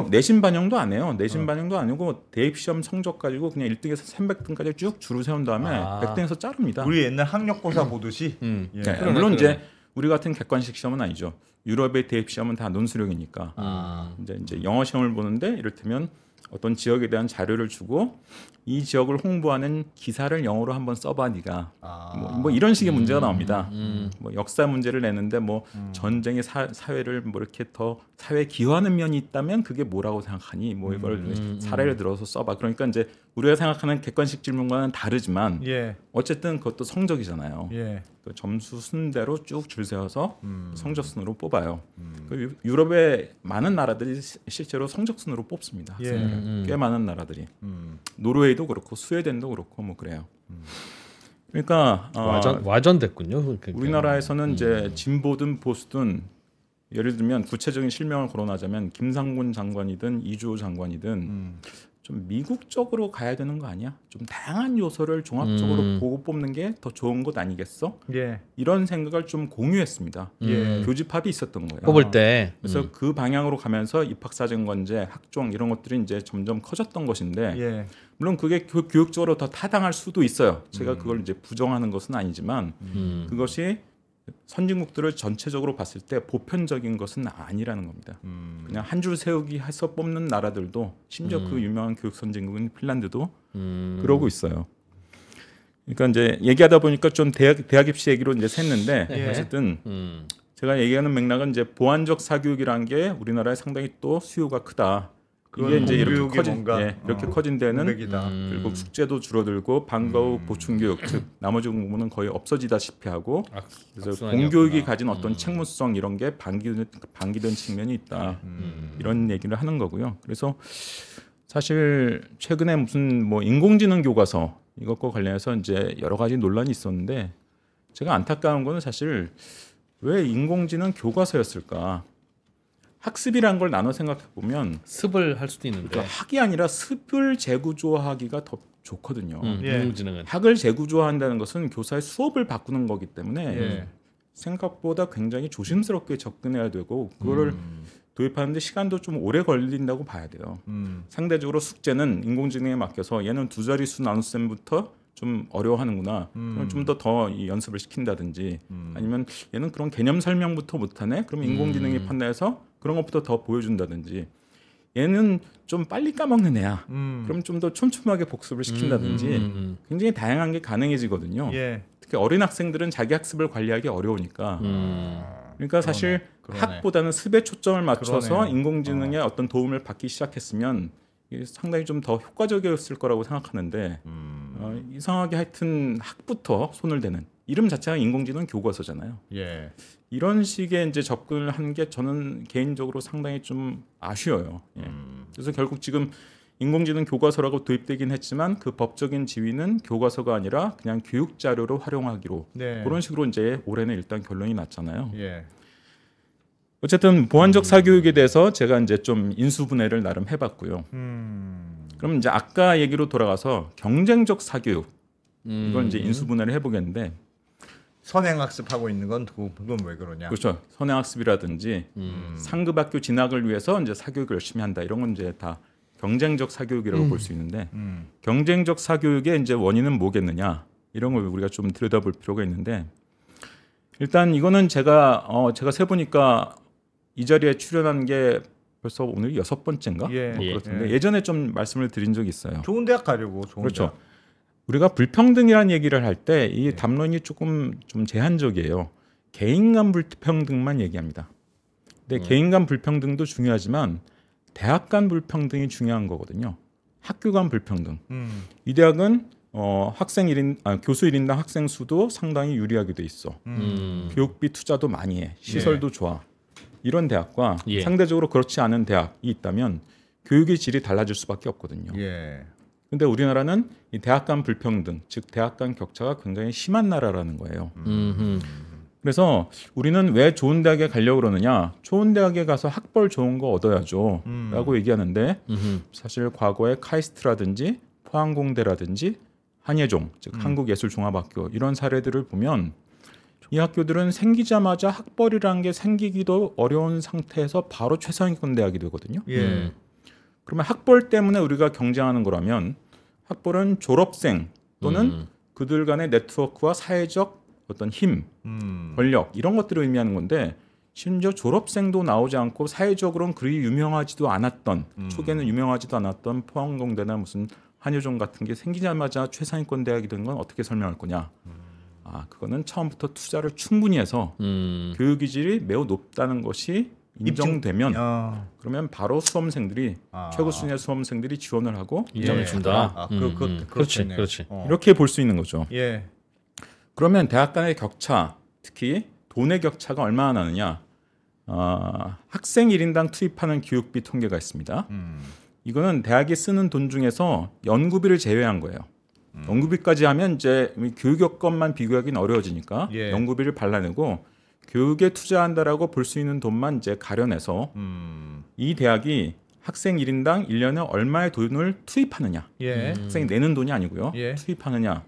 내신 반영도 안 해요. 내신 반영도 아니고 대입 시험 성적 가지고 그냥 1등에서 300등까지 쭉 줄을 세운 다음에 100등에서 자릅니다. 우리 옛날 학력고사 보듯이. 물론 이제 우리 같은 객관식 시험은 아니죠. 유럽의 대입 시험은 다 논술형이니까 이제 영어 시험을 보는데 이를테면 어떤 지역에 대한 자료를 주고 이 지역을 홍보하는 기사를 영어로 한번 써봐 네가 뭐 이런 식의 문제가 나옵니다. 뭐 역사 문제를 내는데 뭐 전쟁의 사회를 뭐 이렇게 더 사회에 기여하는 면이 있다면 그게 뭐라고 생각하니 뭐 이걸 사례를 들어서 써봐. 그러니까 이제 우리가 생각하는 객관식 질문과는 다르지만 어쨌든 그것도 성적이잖아요. 그 점수 순대로 쭉 줄 세워서 성적 순으로 뽑아요. 그 유럽의 많은 나라들이 실제로 성적 순으로 뽑습니다. 꽤 많은 나라들이 노르웨이도 그렇고 스웨덴도 그렇고 뭐 그래요. 그러니까 와전됐군요. 우리나라에서는 이제 진보든 보수든 예를 들면 구체적인 실명을 거론하자면 김상곤 장관이든 이주호 장관이든 좀 미국적으로 가야 되는 거 아니야? 좀 다양한 요소를 종합적으로 보고 뽑는 게 더 좋은 것 아니겠어? 이런 생각을 좀 공유했습니다. 교집합이 있었던 거예요. 뽑을 때. 그래서 그 방향으로 가면서 입학사정관제, 학종 이런 것들이 이제 점점 커졌던 것인데 물론 그게 교육적으로 더 타당할 수도 있어요. 제가 그걸 이제 부정하는 것은 아니지만 그것이 선진국들을 전체적으로 봤을 때 보편적인 것은 아니라는 겁니다. 그냥 한 줄 세우기 해서 뽑는 나라들도 심지어 그 유명한 교육 선진국인 핀란드도 그러고 있어요. 그러니까 이제 얘기하다 보니까 좀 대학 입시 얘기로 이제 샜는데 어쨌든 제가 얘기하는 맥락은 이제 보완적 사교육이라는 게 우리나라에 상당히 또 수요가 크다. 이게 이제 이렇게 커진 데는 결국 숙제도 줄어들고 방과 후 보충 교육, 즉 나머지 공부는 거의 없어지다시피 하고 그래서 공교육이 가진 어떤 책무성 이런 게 방기된 측면이 있다. 이런 얘기를 하는 거고요. 그래서 사실 최근에 무슨 뭐 인공지능 교과서 이것과 관련해서 이제 여러 가지 논란이 있었는데 제가 안타까운 거는 사실 왜 인공지능 교과서였을까? 학습이란 걸 나눠 생각해 보면 습을 할 수도 있는데 그러니까 학이 아니라 습을 재구조하기가 더 좋거든요. 인공지능은 학을 재구조한다는 것은 교사의 수업을 바꾸는 거기 때문에 생각보다 굉장히 조심스럽게 접근해야 되고 그거를 도입하는데 시간도 좀 오래 걸린다고 봐야 돼요. 상대적으로 숙제는 인공지능에 맡겨서 얘는 두 자릿수 나눗셈부터 좀 어려워하는구나. 그럼 좀 더 연습을 시킨다든지 아니면 얘는 그런 개념 설명부터 못하네. 그럼 인공지능이 판단해서 그런 것부터 더 보여준다든지 얘는 좀 빨리 까먹는 애야. 그럼 좀 더 촘촘하게 복습을 시킨다든지 굉장히 다양한 게 가능해지거든요. 특히 어린 학생들은 자기 학습을 관리하기 어려우니까. 그러니까 사실 학보다는 습에 초점을 맞춰서 인공지능의 어떤 도움을 받기 시작했으면 상당히 좀 더 효과적이었을 거라고 생각하는데 이상하게 하여튼 학부터 손을 대는 이름 자체가 인공지능 교과서잖아요. 이런 식의 이제 접근을 하는 게 저는 개인적으로 상당히 좀 아쉬워요. 그래서 결국 지금 인공지능 교과서라고 도입되긴 했지만 그 법적인 지위는 교과서가 아니라 그냥 교육 자료로 활용하기로 그런 식으로 이제 올해는 일단 결론이 났잖아요. 어쨌든 보완적 사교육에 대해서 제가 이제 좀 인수분해를 나름 해봤고요. 그럼 이제 아까 얘기로 돌아가서 경쟁적 사교육 이걸 이제 인수분해를 해보겠는데 선행학습하고 있는 건 그건 왜 그러냐? 그렇죠. 선행학습이라든지 상급학교 진학을 위해서 이제 사교육을 열심히 한다 이런 건 이제 다 경쟁적 사교육이라고 볼 수 있는데 경쟁적 사교육의 이제 원인은 뭐겠느냐 이런 걸 우리가 좀 들여다볼 필요가 있는데 일단 이거는 제가 세 보니까 이 자리에 출연한 게 벌써 오늘 6번째인가? 그렇던데 예전에 좀 말씀을 드린 적이 있어요. 좋은 대학 가려고. 그렇죠. 대학. 우리가 불평등이라는 얘기를 할 때 이 담론이 조금 좀 제한적이에요. 개인 간 불평등만 얘기합니다. 근데 개인 간 불평등도 중요하지만 대학 간 불평등이 중요한 거거든요. 학교 간 불평등. 이 대학은 교수 1인당 학생 수도 상당히 유리하게 돼 있어. 교육비 투자도 많이 해. 시설도 좋아. 이런 대학과 상대적으로 그렇지 않은 대학이 있다면 교육의 질이 달라질 수밖에 없거든요. 근데 우리나라는 이 대학 간 불평등, 즉 대학 간 격차가 굉장히 심한 나라라는 거예요. 그래서 우리는 왜 좋은 대학에 가려고 그러느냐? 좋은 대학에 가서 학벌 좋은 거 얻어야죠. 라고 얘기하는데 사실 과거에 카이스트라든지 포항공대라든지 한예종, 즉 한국예술종합학교 이런 사례들을 보면 이 학교들은 생기자마자 학벌이라는 게 생기기도 어려운 상태에서 바로 최상위권 대학이 되거든요. 그러면 학벌 때문에 우리가 경쟁하는 거라면 학벌은 졸업생 또는 그들 간의 네트워크와 사회적 어떤 힘, 권력 이런 것들을 의미하는 건데 심지어 졸업생도 나오지 않고 사회적으로는 그리 유명하지도 않았던 초기에는 유명하지도 않았던 포항공대나 무슨 한예종 같은 게 생기자마자 최상위권 대학이 된 건 어떻게 설명할 거냐? 그거는 처음부터 투자를 충분히 해서 교육의 질이 매우 높다는 것이 인정되면 그러면 바로 수험생들이 최고 순위의 수험생들이 지원을 하고 인정을 준다. 그렇지. 이렇게 볼 수 있는 거죠. 그러면 대학 간의 격차, 특히 돈의 격차가 얼마나 나느냐? 학생 1인당 투입하는 교육비 통계가 있습니다. 이거는 대학이 쓰는 돈 중에서 연구비를 제외한 거예요. 연구비까지 하면 이제 교육 여건만 비교하기는 어려워지니까 예. 연구비를 발라내고 교육에 투자한다라고 볼 수 있는 돈만 이제 가려내서 이 대학이 학생 1인당 1년에 얼마의 돈을 투입하느냐. 예. 학생이 내는 돈이 아니고요. 예. 투입하느냐.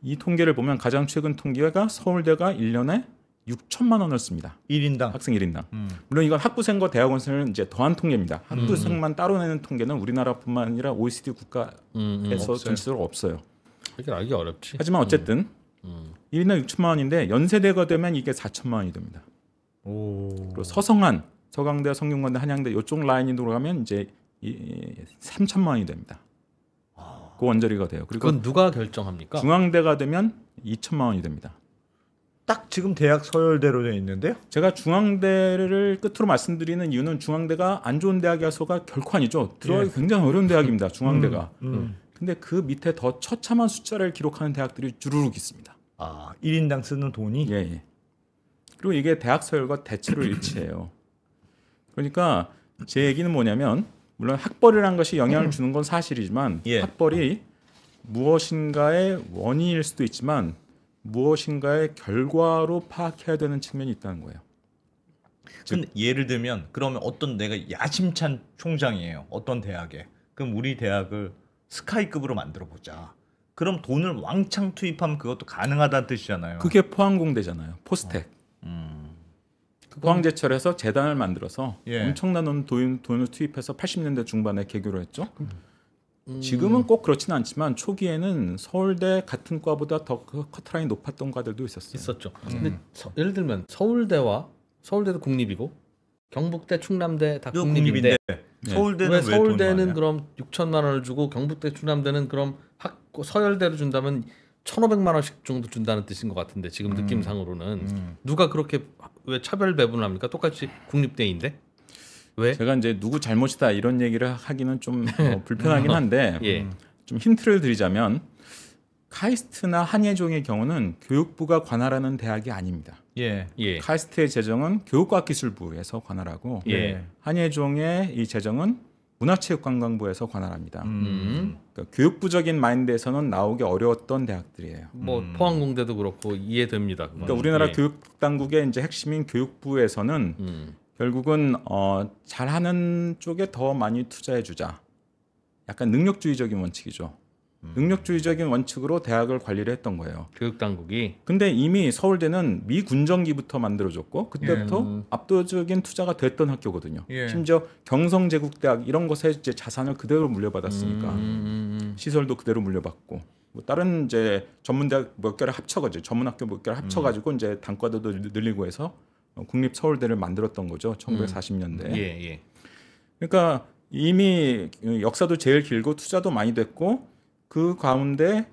이 통계를 보면 가장 최근 통계가 서울대가 1년에 6천만 원을 씁니다. 1인당. 학생 1인당. 물론 이건 학부생과 대학원생을 이제 더한 통계입니다. 학부생만 따로 내는 통계는 우리나라뿐만 아니라 OECD 국가에서 전체적으로 없어요. 이게 알기 어렵지. 하지만 어쨌든 1인당 6천만 원인데 연세대가 되면 이게 4천만 원이 됩니다. 오. 그리고 서성한, 서강대, 성균관대, 한양대 이쪽 라인으로 가면 이제 3천만 원이 됩니다. 그 원저리가 돼요. 그리고 그건 누가 결정합니까? 중앙대가 되면 2천만 원이 됩니다. 딱 지금 대학 서열대로 되어 있는데요. 제가 중앙대를 끝으로 말씀드리는 이유는 중앙대가 안 좋은 대학이어서가 결코 아니죠. 들어가기 굉장히 어려운 대학입니다. 중앙대가. 근데 그 밑에 더 처참한 숫자를 기록하는 대학들이 주르륵 있습니다. 아, 1인당 쓰는 돈이. 예, 예. 그리고 이게 대학 서열과 대체로 일치해요. 그러니까 제 얘기는 뭐냐면 물론 학벌이라는 것이 영향을 주는 건 사실이지만 예. 학벌이 무엇인가의 원인일 수도 있지만 무엇인가의 결과로 파악해야 되는 측면이 있다는 거예요. 근데 예를 들면 그러면 어떤 내가 야심찬 총장이에요. 어떤 대학에. 그럼 우리 대학을 스카이급으로 만들어 보자. 그럼 돈을 왕창 투입하면 그것도 가능하다는 뜻이잖아요. 그게 포항공대잖아요. 포스텍. 포항제철에서 재단을 만들어서 예. 엄청난 돈을 투입해서 80년대 중반에 개교를 했죠. 지금은 꼭 그렇지는 않지만 초기에는 서울대 같은 과보다 더 커트라인이 높았던 과들도 있었어요. 있었죠. 근데 예를 들면 서울대도 국립이고 경북대, 충남대 다 국립인데 서울대는 왜 서울대는 그럼 6천만 원을 주고 경북대, 충남대는 그럼 서열대로 준다면 1,500만 원씩 정도 준다는 뜻인 것 같은데 지금 느낌상으로는 누가 그렇게 왜 차별 배분을 합니까? 똑같이 국립대인데 왜? 제가 이제 누구 잘못이다 이런 얘기를 하기는 좀 불편하긴 한데 예. 좀 힌트를 드리자면 카이스트나 한예종의 경우는 교육부가 관할하는 대학이 아닙니다. 예. 예. 카이스트의 재정은 교육과학기술부에서 관할하고 예. 한예종의 이 재정은 문화체육관광부에서 관할합니다. 그러니까 교육부적인 마인드에서는 나오기 어려웠던 대학들이에요. 뭐 포항공대도 그렇고 이해됩니다. 그러니까 우리나라 예. 교육당국의 이제 핵심인 교육부에서는 결국은 잘하는 쪽에 더 많이 투자해 주자. 약간 능력주의적인 원칙이죠. 능력주의적인 원칙으로 대학을 관리를 했던 거예요. 교육당국이. 근데 이미 서울대는 미군정기부터 만들어졌고 그때부터 압도적인 투자가 됐던 학교거든요. 예. 심지어 경성제국대학 이런 것에 이제 자산을 그대로 물려받았으니까 시설도 그대로 물려받고 뭐 다른 이제 전문대학 몇 개를 합쳐가지고 전문학교 몇 개를 합쳐가지고 이제 단과도 늘리고 해서 국립 서울대를 만들었던 거죠. 1940년대. 예, 예. 그러니까 이미 역사도 제일 길고 투자도 많이 됐고 그 가운데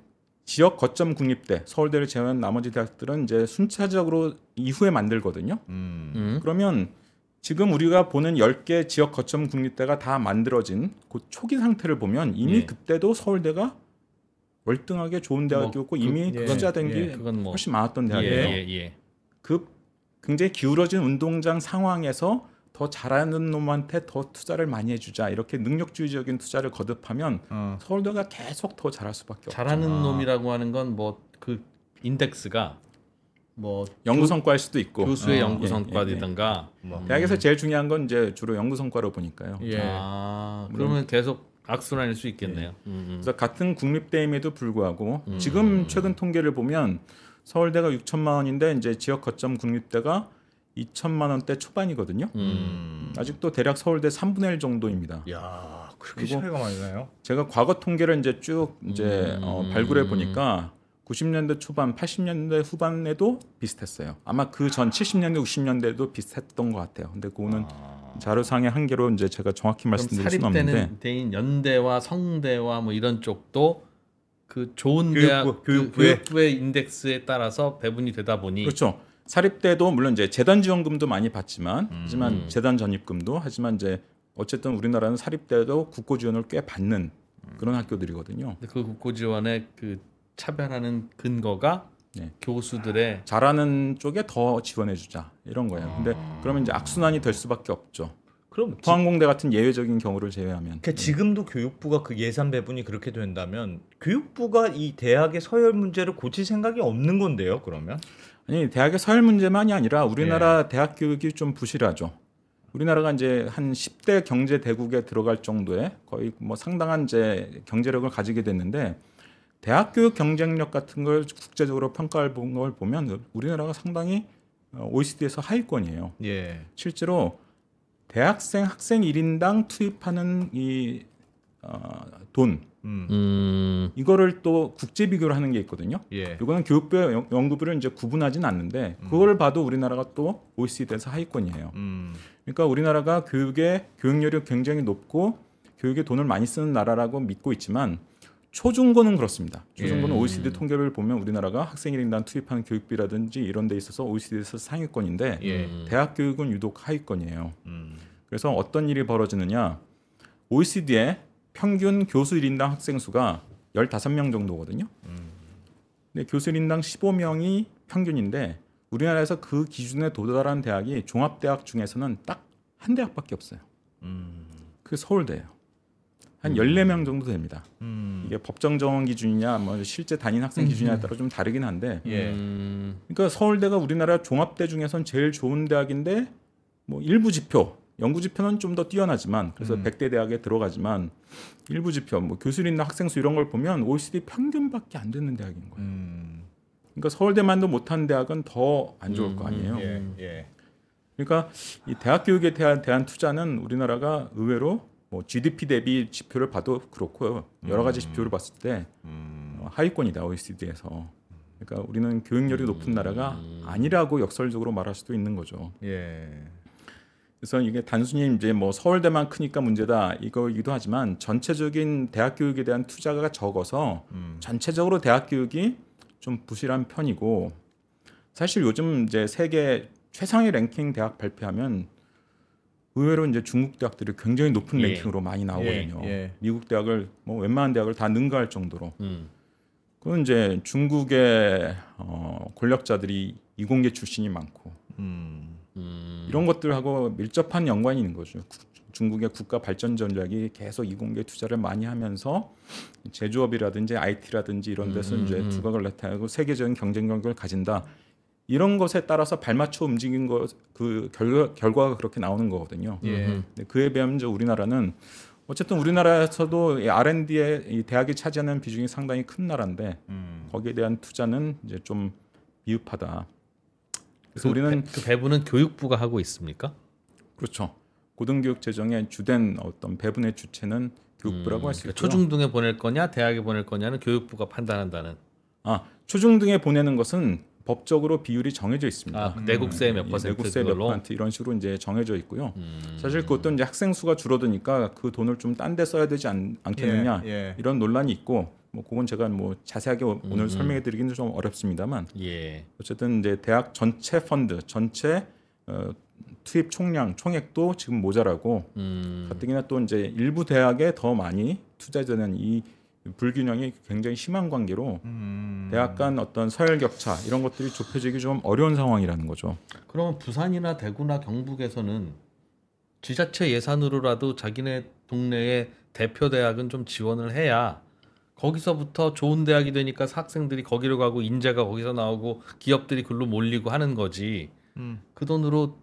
지역 거점 국립대, 서울대를 제외한 나머지 대학들은 이제 순차적으로 이후에 만들거든요. 그러면 지금 우리가 보는 10개 지역 거점 국립대가 다 만들어진 그 초기 상태를 보면 이미 예. 그때도 서울대가 월등하게 좋은 대학이었고 이미 투자된 게 그건 뭐 훨씬 많았던 대학이에요. 예. 그 굉장히 기울어진 운동장 상황에서 더 잘하는 놈한테 더 투자를 많이 해주자 이렇게 능력주의적인 투자를 거듭하면 서울대가 계속 더 잘할 수밖에 없죠. 잘하는 놈이라고 하는 건 뭐 그 인덱스가 뭐 연구 성과일 수도 있고 교수의 연구 예, 성과라든가 대학에서 제일 중요한 건 이제 주로 연구 성과로 보니까요. 예. 그러면 계속 악순환일 수 있겠네요. 그래서 같은 국립대임에도 불구하고 지금 최근 통계를 보면 서울대가 6천만 원인데 이제 지역 거점 국립대가 2천만 원대 초반이거든요. 아직도 대략 서울대 3분의 1 정도입니다. 야, 그렇게 차이가 많이 나요? 제가 과거 통계를 이제 쭉 이제 발굴해 보니까 90년대 초반, 80년대 후반에도 비슷했어요. 아마 그 전 70년대, 60년대도 비슷했던 것 같아요. 근데 그거는 자료상의 한계로 이제 제가 정확히 말씀드릴 수는 없는데. 사립대인 연대와 성대와 뭐 이런 쪽도 그 좋은 교육부의 인덱스에 따라서 배분이 되다 보니 그렇죠. 사립대도 물론 이제 재단 지원금도 많이 받지만 하지만 재단 전입금도 하지만 이제 어쨌든 우리나라는 사립대도 국고 지원을 꽤 받는 그런 학교들이거든요. 그 국고 지원의 그 차별하는 근거가 교수들의 잘하는 쪽에 더 지원해 주자 이런 거예요. 근데 그러면 이제 악순환이 될 수밖에 없죠. 그럼 포항공대 같은 예외적인 경우를 제외하면. 그러니까 지금도 교육부가 그 예산 배분이 그렇게 된다면 교육부가 이 대학의 서열 문제를 고칠 생각이 없는 건데요. 그러면 아니 대학의 서열 문제만이 아니라 우리나라 대학 교육이 좀 부실하죠. 우리나라가 이제 한 10대 경제 대국에 들어갈 정도의 거의 뭐 상당한 이제 경제력을 가지게 됐는데 대학 교육 경쟁력 같은 걸 국제적으로 평가를 본 걸 보면 우리나라가 상당히 OECD에서 하위권이에요. 예. 실제로 대학생 학생 1인당 투입하는 이 돈 이거를 또 국제 비교를 하는 게 있거든요. 예. 이거는 교육부와 연구부를 이제 구분하진 않는데 그걸 봐도 우리나라가 또 OECD에서 하위권이에요. 그러니까 우리나라가 교육열이 굉장히 높고 교육에 돈을 많이 쓰는 나라라고 믿고 있지만 초중고는 그렇습니다. 초중고는 OECD 통계를 보면 우리나라가 학생 1인당 투입하는 교육비라든지 이런 데 있어서 OECD에서 상위권인데 대학 교육은 유독 하위권이에요. 그래서 어떤 일이 벌어지느냐. OECD의 평균 교수 1인당 학생 수가 15명 정도거든요. 근데 교수 1인당 15명이 평균인데 우리나라에서 그 기준에 도달한 대학이 종합대학 중에서는 딱 한 대학밖에 없어요. 그게 서울대예요. 한 14명 정도 됩니다. 이게 법정 정원 기준이냐 뭐 실제 다닌 학생 기준이냐에 따라 좀 다르긴 한데 그러니까 서울대가 우리나라 종합대 중에선 제일 좋은 대학인데 뭐 일부 지표 연구 지표는 좀 더 뛰어나지만 그래서 100대 대학에 들어가지만 일부 지표 뭐 교수님이나 학생 수 이런 걸 보면 OECD 평균밖에 안 되는 대학인 거예요. 그러니까 서울대만도 못한 대학은 더 안 좋을 거 아니에요. 그러니까 이 대학 교육에 대한 투자는 우리나라가 의외로 뭐 GDP 대비 지표를 봐도 그렇고요. 여러 가지 지표를 봤을 때 하위권이다 OECD에서. 그러니까 우리는 교육열이 높은 나라가 아니라고 역설적으로 말할 수도 있는 거죠. 그래서 이게 단순히 이제 뭐 서울대만 크니까 문제다 이거이기도 하지만 전체적인 대학 교육에 대한 투자가 적어서 전체적으로 대학 교육이 좀 부실한 편이고 사실 요즘 이제 세계 최상위 랭킹 대학 발표하면 의외로 이제 중국 대학들이 굉장히 높은 랭킹으로 많이 나오거든요. 미국 대학을 뭐 웬만한 대학을 다 능가할 정도로. 그건 이제 중국의 권력자들이 이공계 출신이 많고 이런 것들하고 밀접한 연관이 있는 거죠. 중국의 국가 발전 전략이 계속 이공계 투자를 많이 하면서 제조업이라든지 IT라든지 이런 데서 이제 두각을 나타내고 세계적인 경쟁력을 가진다. 이런 것에 따라서 발맞춰 움직인 그 결과가 그렇게 나오는 거거든요. 그에 비하면 이제 우리나라는 어쨌든 우리나라에서도 이 R&D에 이 대학이 차지하는 비중이 상당히 큰 나라인데 거기에 대한 투자는 이제 좀 미흡하다. 그래서 우리는 그 배분은 교육부가 하고 있습니까? 그렇죠. 고등교육 재정의 주된 어떤 배분의 주체는 교육부라고 할 수 있고요. 초중등에 보낼 거냐, 대학에 보낼 거냐는 교육부가 판단한다는. 초중등에 보내는 것은 법적으로 비율이 정해져 있습니다. 내국세 몇 퍼센트, 내국세 몇 퍼센트 이런 식으로 이제 정해져 있고요. 사실 그것도 이제 학생 수가 줄어드니까 그 돈을 좀 딴 데 써야 되지 않겠느냐 이런 논란이 있고 뭐 그건 제가 뭐 자세하게 오늘 설명해드리기는 좀 어렵습니다만 어쨌든 이제 대학 전체 펀드 전체 투입 총액도 지금 모자라고 가뜩이나 또 이제 일부 대학에 더 많이 투자되는 이 불균형이 굉장히 심한 관계로 대학 간 어떤 서열 격차 이런 것들이 좁혀지기 좀 어려운 상황이라는 거죠. 그러면 부산이나 대구나 경북에서는 지자체 예산으로라도 자기네 동네의 대표 대학은 좀 지원을 해야 거기서부터 좋은 대학이 되니까 학생들이 거기로 가고 인재가 거기서 나오고 기업들이 글로 몰리고 하는 거지. 그 돈으로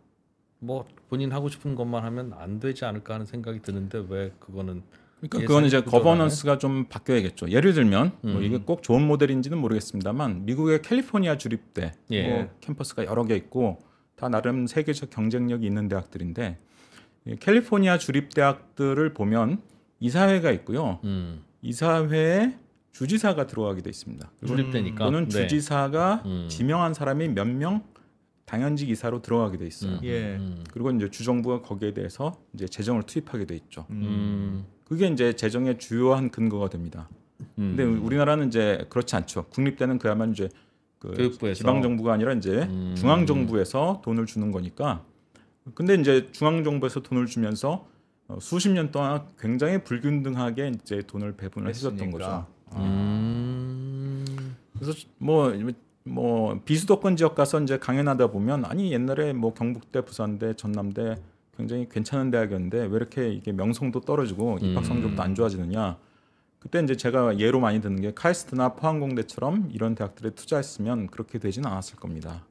뭐 본인 하고 싶은 것만 하면 안 되지 않을까 하는 생각이 드는데 왜 그거는 그러니까 그건 이제 거버넌스가 좀 바뀌어야겠죠. 예를 들면 뭐 이게 꼭 좋은 모델인지는 모르겠습니다만 미국의 캘리포니아 주립대 뭐 캠퍼스가 여러 개 있고 다 나름 세계적 경쟁력이 있는 대학들인데 캘리포니아 주립대학들을 보면 이사회가 있고요. 이사회에 주지사가 들어가게 돼 있습니다. 주립대니까. 또는 주지사가 지명한 사람이 몇 명 당연직 이사로 들어가게 돼 있어요. 그리고 이제 주정부가 거기에 대해서 이제 재정을 투입하게 돼 있죠. 그게 이제 재정의 주요한 근거가 됩니다. 근데 우리나라는 이제 그렇지 않죠. 국립대는 그야말로 이제 그 교육부에서. 지방 정부가 아니라 이제 중앙 정부에서 돈을 주는 거니까. 근데 이제 중앙 정부에서 돈을 주면서 수십 년 동안 굉장히 불균등하게 이제 돈을 배분을 했었던 거죠. 그래서 뭐 비수도권 지역 가서 이제 강연하다 보면 아니 옛날에 뭐 경북대, 부산대, 전남대 굉장히 괜찮은 대학이었는데 왜 이렇게 이게 명성도 떨어지고 입학 성적도 안 좋아지느냐. 그때 이제 제가 예로 많이 드는 게 카이스트나 포항공대처럼 이런 대학들에 투자했으면 그렇게 되지는 않았을 겁니다.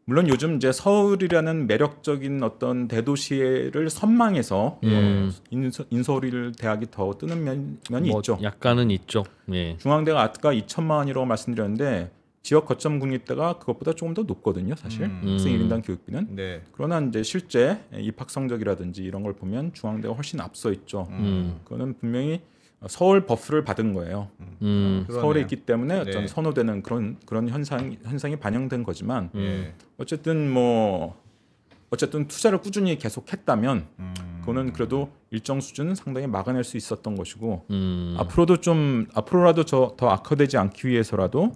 물론 요즘 이제 서울이라는 매력적인 어떤 대도시를 선망해서 인서울 대학이 더 뜨는 면이 있죠. 약간은 있죠. 예. 중앙대가 아까 2천만 원이라고 말씀드렸는데 지역 거점 국립대가 그것보다 조금 더 높거든요, 사실. 학생 1인당 교육비는. 네. 그러나 이제 실제 입학 성적이라든지 이런 걸 보면 중앙대가 훨씬 앞서 있죠. 그거는 분명히 서울 버프를 받은 거예요. 서울에 있기 때문에 어떤 네. 선호되는 그런 현상이 반영된 거지만 어쨌든 투자를 꾸준히 계속했다면 그거는 그래도 일정 수준은 상당히 막아낼 수 있었던 것이고 앞으로라도 더 악화되지 않기 위해서라도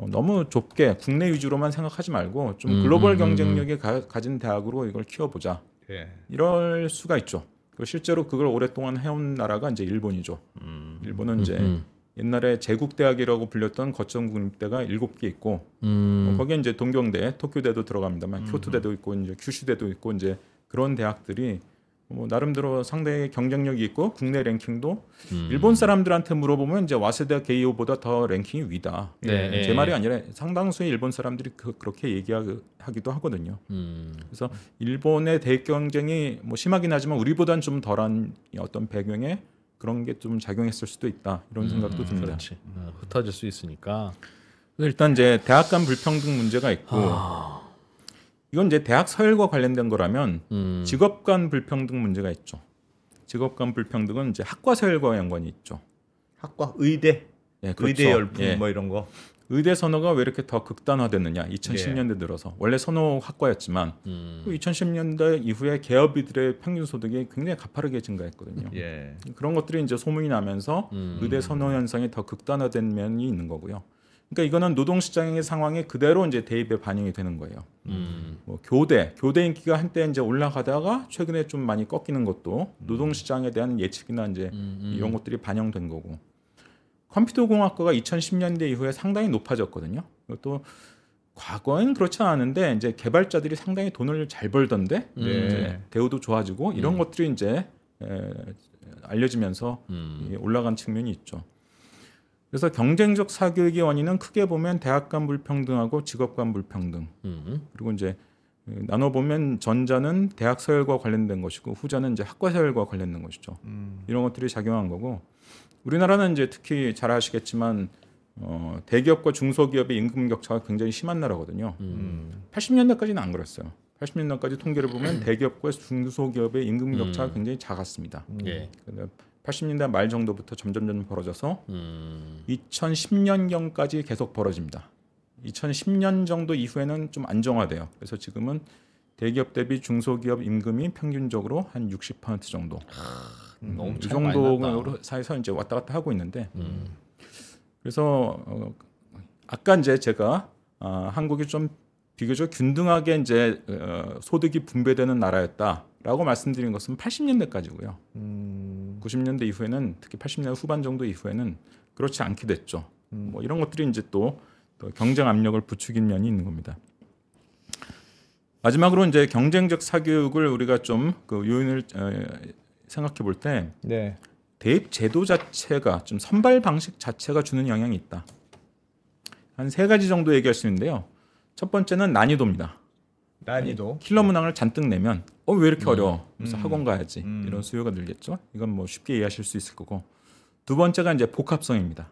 너무 좁게 국내 위주로만 생각하지 말고 좀 글로벌 경쟁력이 가진 대학으로 이걸 키워보자. 이럴 수가 있죠. 실제로 그걸 오랫동안 해온 나라가 이제 일본이죠. 일본은 이제 옛날에 제국 대학이라고 불렸던 거점 국립대가 7개 있고 거기에 이제 동경대, 도쿄대도 들어갑니다만 교토대도 있고 이제 규슈대도 있고 이제 그런 대학들이 나름대로 상당히 경쟁력이 있고 국내 랭킹도 일본 사람들한테 물어보면 이제 와세다 게이오보다 더 랭킹이 위다. 네. 제 말이 아니라 상당수의 일본 사람들이 그렇게 얘기하기도 하거든요. 그래서 일본의 대학 경쟁이 심하긴 하지만 우리보다는 좀 덜한 어떤 배경에 그런 게 좀 작용했을 수도 있다. 이런 생각도 듭니다. 그렇지. 흩어질 수 있으니까. 일단 이제 대학 간 불평등 문제가 있고 이건 이제 대학 서열과 관련된 거라면 직업 간 불평등 문제가 있죠. 직업 간 불평등은 이제 학과 서열과 연관이 있죠. 학과 의대, 예, 그렇죠. 의대 열풍 예. 뭐 이런 거. 의대 선호가 왜 이렇게 더 극단화됐느냐? 2010년대 들어서 원래 선호 학과였지만 2010년대 이후에 개업이들의 평균 소득이 굉장히 가파르게 증가했거든요. 예. 그런 것들이 이제 소문이 나면서 의대 선호 현상이 더 극단화된 면이 있는 거고요. 그러니까 이거는 노동시장의 상황에 그대로 이제 대입에 반영이 되는 거예요. 교대 인기가 한때 이제 올라가다가 최근에 좀 많이 꺾이는 것도 노동시장에 대한 예측이나 이제 이런 것들이 반영된 거고. 컴퓨터공학과가 2010년대 이후에 상당히 높아졌거든요. 이것도 과거엔 그렇지 않은데 이제 개발자들이 상당히 돈을 잘 벌던데 이제 대우도 좋아지고 이런 것들이 이제 알려지면서 올라간 측면이 있죠. 그래서 경쟁적 사교육의 원인은 크게 보면 대학 간 불평등하고 직업 간 불평등. 그리고 이제 나눠 보면 전자는 대학 서열과 관련된 것이고 후자는 이제 학과 서열과 관련된 것이죠. 이런 것들이 작용한 거고 우리나라는 이제 특히 잘 아시겠지만 대기업과 중소기업의 임금 격차가 굉장히 심한 나라거든요. 80년대까지는 안 그랬어요. 80년대까지 통계를 보면 대기업과 중소기업의 임금 격차가 굉장히 작았습니다. 80년대 말 정도부터 점점 벌어져서 2010년경까지 계속 벌어집니다. 2010년 정도 이후에는 좀 안정화돼요. 그래서 지금은 대기업 대비 중소기업 임금이 평균적으로 한 60% 정도. 이 정도로 사이에서 이제 왔다 갔다 하고 있는데. 그래서 아까 이제 제가 한국이 좀 비교적 균등하게 이제 소득이 분배되는 나라였다라고 말씀드린 것은 80년대까지고요. 90년대 이후에는 특히 80년대 후반 정도 이후에는 그렇지 않게 됐죠. 뭐 이런 것들이 이제 또 경쟁 압력을 부추긴 면이 있는 겁니다. 마지막으로 이제 경쟁적 사교육을 우리가 좀 그 요인을 생각해 볼 때 대입 제도 자체가 좀 선발 방식 자체가 주는 영향이 있다. 한 3가지 정도 얘기할 수 있는데요. 첫 번째는 난이도입니다. 난이도. 킬러 문항을 잔뜩 내면 왜 이렇게 어려워? 그래서 학원 가야지. 이런 수요가 늘겠죠. 이건 뭐 쉽게 이해하실 수 있을 거고. 두 번째가 이제 복합성입니다.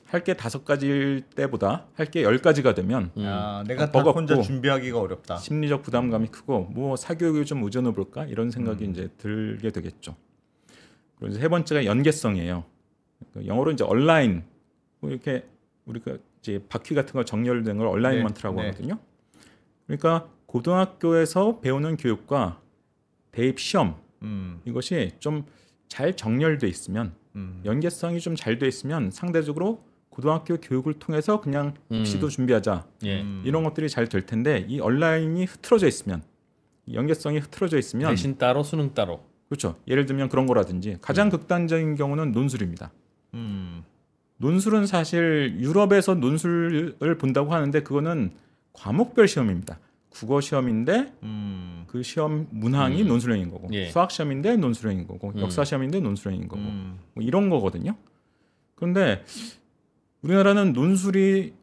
할 게 5가지일 때보다 할 게 10가지가 되면 내가 다 혼자 준비하기가 어렵다. 심리적 부담감이 크고 뭐 사교육을 좀 의존해 볼까 이런 생각이 이제 들게 되겠죠. 그리고 세 번째가 연계성이에요. 영어로 이제 온라인 뭐 이렇게 우리가 이제 바퀴 같은 거 정렬된 걸 얼라이먼트라고 하거든요. 그러니까 고등학교에서 배우는 교육과 대입 시험 이것이 좀 잘 정렬돼 있으면 연계성이 좀 잘 돼 있으면 상대적으로 고등학교 교육을 통해서 그냥 입시도 준비하자 이런 것들이 잘 될 텐데 이 온라인이 흐트러져 있으면 연계성이 흐트러져 있으면 내신 따로 수능 따로 그렇죠. 예를 들면 그런 거라든지 가장 극단적인 경우는 논술입니다. 논술은 사실 유럽에서 논술을 본다고 하는데 그거는 과목별 시험입니다. 국어 시험인데 그 시험 문항이 논술형인 거고 예. 수학 시험인데 논술형인 거고 역사 시험인데 논술형인 거고 뭐 이런 거거든요. 그런데 우리나라는 논술이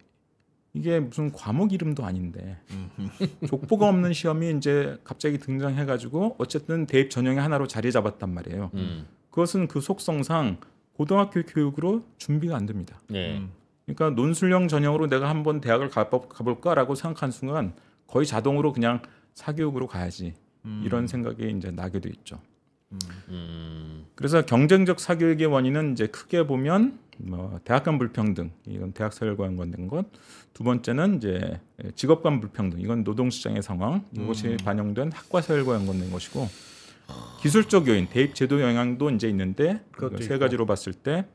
이게 무슨 과목 이름도 아닌데 족보가 없는 시험이 이제 갑자기 등장해가지고 어쨌든 대입 전형의 하나로 자리 잡았단 말이에요. 그것은 그 속성상 고등학교 교육으로 준비가 안 됩니다. 예. 그러니까 논술형 전형으로 내가 한번 대학을 가볼까라고 생각한 순간 거의 자동으로 그냥 사교육으로 가야지 이런 생각이 이제 나게 돼 있죠. 그래서 경쟁적 사교육의 원인은 이제 크게 보면 뭐 대학 간 불평등, 이건 대학 서열과 연관된 것. 두 번째는 이제 직업 간 불평등, 이건 노동시장의 상황, 이것이 반영된 학과 서열과 연관된 것이고, 기술적 요인, 대입 제도 영향도 이제 있는데 세 가지로 봤을 때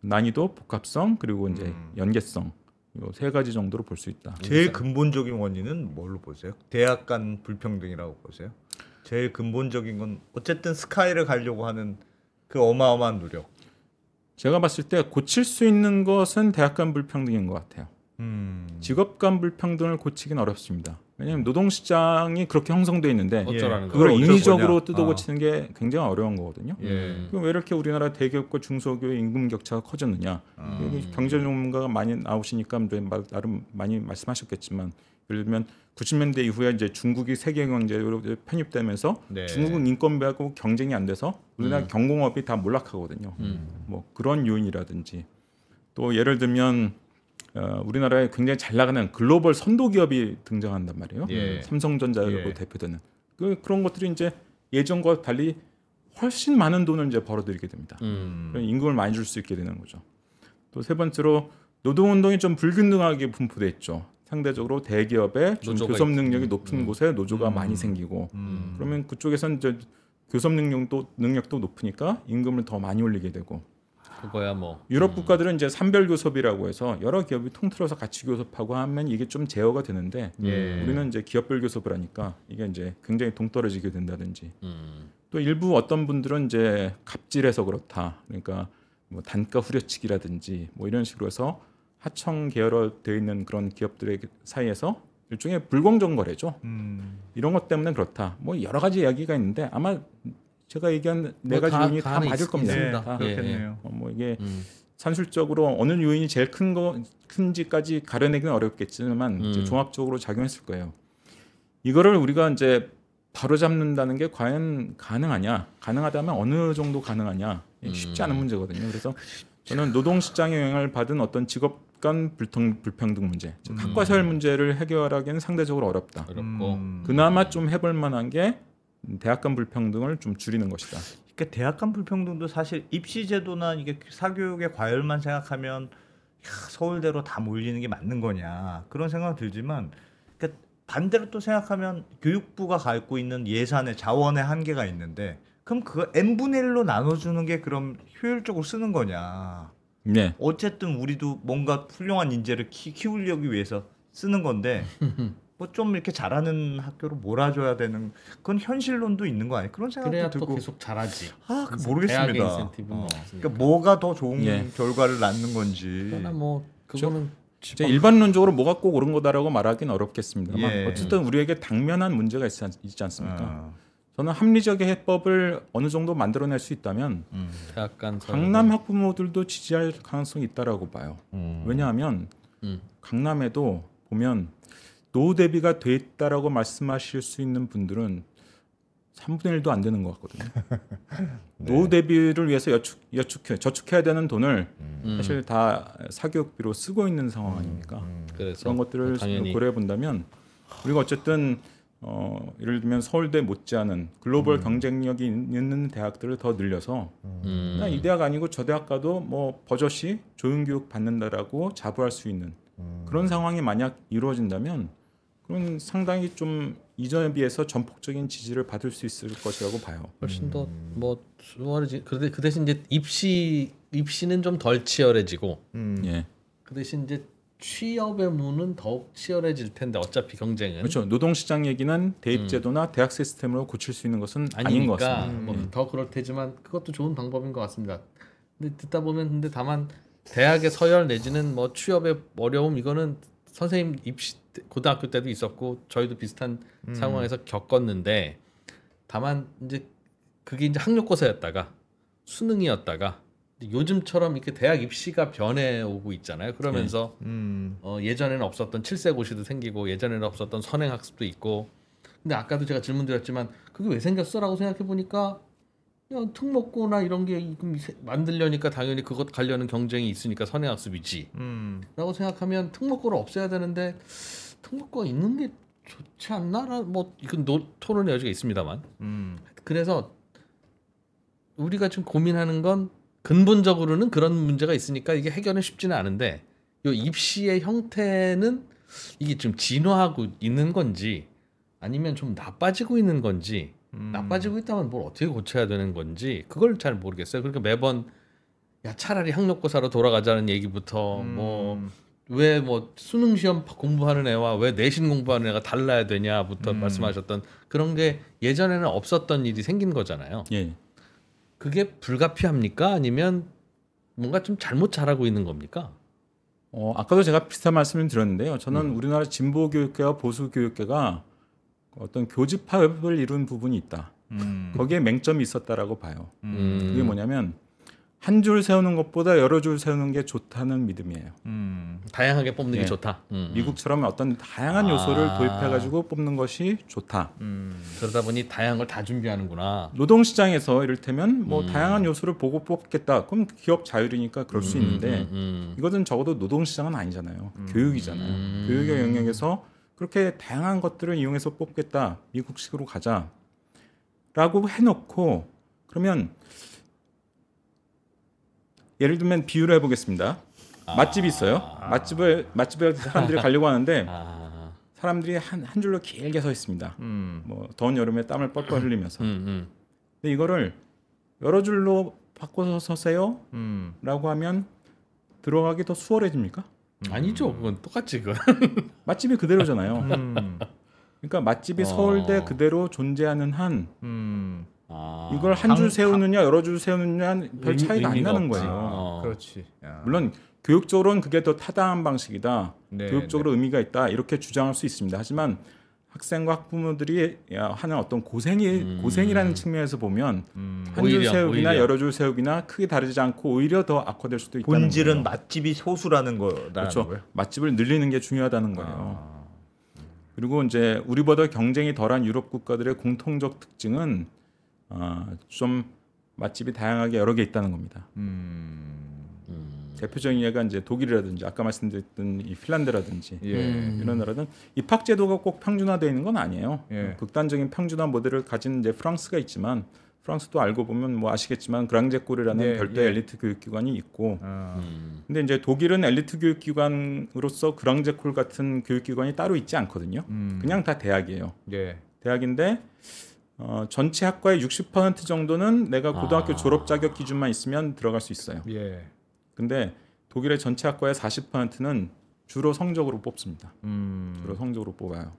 난이도, 복합성, 그리고 이제 연계성, 이 세 가지 정도로 볼 수 있다. 제일 근본적인 원인은 뭘로 보세요? 대학 간 불평등이라고 보세요? 제일 근본적인 건 어쨌든 스카이를 가려고 하는 그 어마어마한 노력. 제가 봤을 때 고칠 수 있는 것은 대학 간 불평등인 것 같아요. 직업 간 불평등을 고치긴 어렵습니다. 왜냐하면 노동시장이 그렇게 형성돼 있는데 어쩌라는 그걸 거야? 인위적으로 어쩔 뜯어 거냐? 고치는 게 굉장히 어려운 거거든요. 그럼 왜 이렇게 우리나라 대기업과 중소기업의 임금 격차가 커졌느냐? 여기 경제 전문가가 많이 나오시니까 나름 많이 말씀하셨겠지만, 예를 들면 90년대 이후에 이제 중국이 세계 경제로 편입되면서 네. 중국은 인건비하고 경쟁이 안 돼서 우리나라 경공업이 다 몰락하거든요. 뭐 그런 요인이라든지, 또 예를 들면 우리나라에 굉장히 잘 나가는 글로벌 선도 기업이 등장한단 말이에요. 예. 삼성전자로 예. 대표되는 그런 것들이 이제 예전과 달리 훨씬 많은 돈을 이제 벌어들이게 됩니다. 임금을 많이 줄 수 있게 되는 거죠. 또 세 번째로 노동운동이 좀 불균등하게 분포돼 있죠. 상대적으로 대기업에 좀 교섭 능력이 높은 곳에 노조가 많이 생기고, 그러면 그쪽에서는 이제 교섭 능력도 높으니까 임금을 더 많이 올리게 되고, 그거야 뭐. 유럽 국가들은 이제 산별 교섭이라고 해서 여러 기업이 통틀어서 같이 교섭하고 하면 이게 좀 제어가 되는데, 우리는 이제 기업별 교섭을 하니까 이게 이제 굉장히 동떨어지게 된다든지, 또 일부 어떤 분들은 이제 갑질해서 그렇다, 그러니까 뭐 단가 후려치기라든지 뭐 이런 식으로 해서 하청 계열화되어 있는 그런 기업들의 사이에서 일종의 불공정 거래죠. 이런 것 때문에 그렇다. 뭐 여러 가지 이야기가 있는데 아마 제가 얘기한 네 가지 요인이 다 맞을 겁니다. 네, 다. 그렇겠네요. 뭐 이게 산술적으로 어느 요인이 제일 큰지까지 가려내기는 어렵겠지만 이제 종합적으로 작용했을 거예요. 이거를 우리가 이제 바로 잡는다는 게 과연 가능하냐? 가능하다면 어느 정도 가능하냐? 쉽지 않은 문제거든요. 그래서 저는 노동시장의 영향을 받은 어떤 직업 간 불평등 문제, 즉 학과 서열 문제를 해결하기는 상대적으로 어렵다. 어렵고 그나마 좀 해볼 만한 게 대학 간 불평등을 좀 줄이는 것이다. 그러니까 대학 간 불평등도 사실 입시 제도나 이게 사교육의 과열만 생각하면 서울대로 다 몰리는 게 맞는 거냐 그런 생각 들지만, 그러니까 반대로 또 생각하면 교육부가 갖고 있는 예산의 자원의 한계가 있는데, 그럼 그거 n분의 1로 나눠주는 게 그럼 효율적으로 쓰는 거냐? 네. 어쨌든 우리도 뭔가 훌륭한 인재를 키우려기 위해서 쓰는 건데 뭐 좀 이렇게 잘하는 학교로 몰아줘야 되는, 그건 현실론도 있는 거 아니에요? 그런 생각도 그래야 들고. 또 계속 잘하지. 대학의 모르겠습니다. 인센티브는 그러니까 뭐가 더 좋은 결과를 낳는 건지. 그러나 뭐 그거는 이제 일반론적으로 뭐가 꼭 옳은 거다라고 말하기는 어렵겠습니다만, 예. 어쨌든 우리에게 당면한 문제가 있지 않습니까? 저는 합리적의 해법을 어느 정도 만들어낼 수 있다면 대학 간 강남 학부모들도 지지할 가능성이 있다라고 봐요. 왜냐하면 강남에도 보면 노후 대비가 돼 있다라고 말씀하실 수 있는 분들은 3분의 1도 안 되는 것 같거든요. 네. 노후 대비를 위해서 저축해야 되는 돈을 사실 다 사교육비로 쓰고 있는 상황 아닙니까? 그래서 그런 것들을 당연히 고려해 본다면 우리가 어쨌든 예를 들면 서울대 못지않은 글로벌 경쟁력이 있는 대학들을 더 늘려서 그냥 이 대학 아니고 저 대학 가도 뭐 버젓이 조용교육 받는다라고 자부할 수 있는 그런 상황이 만약 이루어진다면, 그건 상당히 좀 이전에 비해서 전폭적인 지지를 받을 수 있을 것이라고 봐요. 훨씬 더 뭐 수월해지. 그 대신 이제 입시는 좀 덜 치열해지고, 예. 그 대신 이제 취업의 문은 더욱 치열해질 텐데 어차피 경쟁은. 그렇죠. 노동시장 얘기는 대입제도나 대학 시스템으로 고칠 수 있는 것은 아닌 것 같습니다. 뭐더 그럴 테지만 그것도 좋은 방법인 것 같습니다. 근데 듣다 보면 다만 대학의 서열 내지는 뭐 취업의 어려움, 이거는 선생님 입시 고등학교 때도 있었고 저희도 비슷한 상황에서 겪었는데 다만 이제 그게 이제 학력고사였다가 수능이었다가 요즘처럼 이렇게 대학 입시가 변해오고 있잖아요. 그러면서 예전에는 없었던 칠세고시도 생기고 예전에는 없었던 선행학습도 있고. 근데 아까도 제가 질문드렸지만 그게 왜 생겼어라고 생각해 보니까 특목고나 이런 게 만들려니까 당연히 그것 관련한 경쟁이 있으니까 선행학습이지. 라고 생각하면 특목고를 없애야 되는데 특목고가 있는 게 좋지 않나? 뭐 이건 토론의 여지가 있습니다만. 그래서 우리가 지금 고민하는 건 근본적으로는 그런 문제가 있으니까 이게 해결은 쉽지는 않은데 이 입시의 형태는 이게 좀 진화하고 있는 건지 아니면 좀 나빠지고 있는 건지 나빠지고 있다면 뭘 어떻게 고쳐야 되는 건지 그걸 잘 모르겠어요. 그러니까 매번 야 차라리 학력고사로 돌아가자는 얘기부터 뭐 왜 뭐 수능 시험 공부하는 애와 왜 내신 공부하는 애가 달라야 되냐부터 말씀하셨던 그런 게 예전에는 없었던 일이 생긴 거잖아요. 예. 그게 불가피합니까? 아니면 뭔가 좀 잘못 잘하고 있는 겁니까? 아까도 제가 비슷한 말씀을 드렸는데요. 저는 우리나라 진보 교육계와 보수 교육계가 어떤 교집합을 이룬 부분이 있다. 거기에 맹점이 있었다라고 봐요. 그게 뭐냐면 한 줄 세우는 것보다 여러 줄 세우는 게 좋다는 믿음이에요. 다양하게 뽑는 게 좋다. 미국처럼 어떤 다양한 요소를 도입해가지고 뽑는 것이 좋다. 그러다 보니 다양한 걸 다 준비하는구나. 노동시장에서 이를테면 뭐 다양한 요소를 보고 뽑겠다. 그럼 기업 자율이니까 그럴 수 있는데 이것은 적어도 노동시장은 아니잖아요. 교육이잖아요. 교육의 영역에서 그렇게 다양한 것들을 이용해서 뽑겠다. 미국식으로 가자라고 해놓고 그러면 예를 들면 비유를 해보겠습니다. 맛집이 있어요. 맛집에 사람들이 가려고 하는데 사람들이 한 줄로 길게 서 있습니다. 뭐 더운 여름에 땀을 뻘뻘 흘리면서. 근데 이거를 여러 줄로 바꿔서 서세요. 라고 하면 들어가기 더 수월해집니까? 아니죠. 그건 똑같지. 그건. 맛집이 그대로잖아요. 그러니까 맛집이 서울대 그대로 존재하는 한 이걸 한 줄 세우느냐 여러 줄 세우느냐 별 차이가 안 나는 거예요. 그렇지. 물론 교육적으로는 그게 더 타당한 방식이다. 교육적으로 의미가 있다. 이렇게 주장할 수 있습니다. 하지만 학생과 학부모들이 하는 어떤 고생이라는 측면에서 보면 한 줄 세우기나 여러 줄 세우기나 크게 다르지 않고 오히려 더 악화될 수도 있다는 거예요. 본질은 맛집이 소수라는 거라는 그렇죠. 거예요. 맛집을 늘리는 게 중요하다는 거예요. 그리고 이제 우리보다 경쟁이 덜한 유럽 국가들의 공통적 특징은 좀 맛집이 다양하게 여러 개 있다는 겁니다. 대표적인 예가 이제 독일이라든지 아까 말씀드렸던 이 핀란드라든지 이런 나라는 입학 제도가 꼭 평준화되어 있는 건 아니에요. 극단적인 평준화 모델을 가진 이제 프랑스가 있지만 프랑스도 알고 보면 뭐 아시겠지만 그랑제콜이라는 별도의 엘리트 교육기관이 있고 근데 이제 독일은 엘리트 교육기관으로서 그랑제콜 같은 교육기관이 따로 있지 않거든요. 그냥 다 대학이에요. 대학인데 전체 학과의 60% 정도는 내가 고등학교 졸업 자격 기준만 있으면 들어갈 수 있어요. 근데 독일의 전체 학과의 40%는 주로 성적으로 뽑습니다. 주로 성적으로 뽑아요.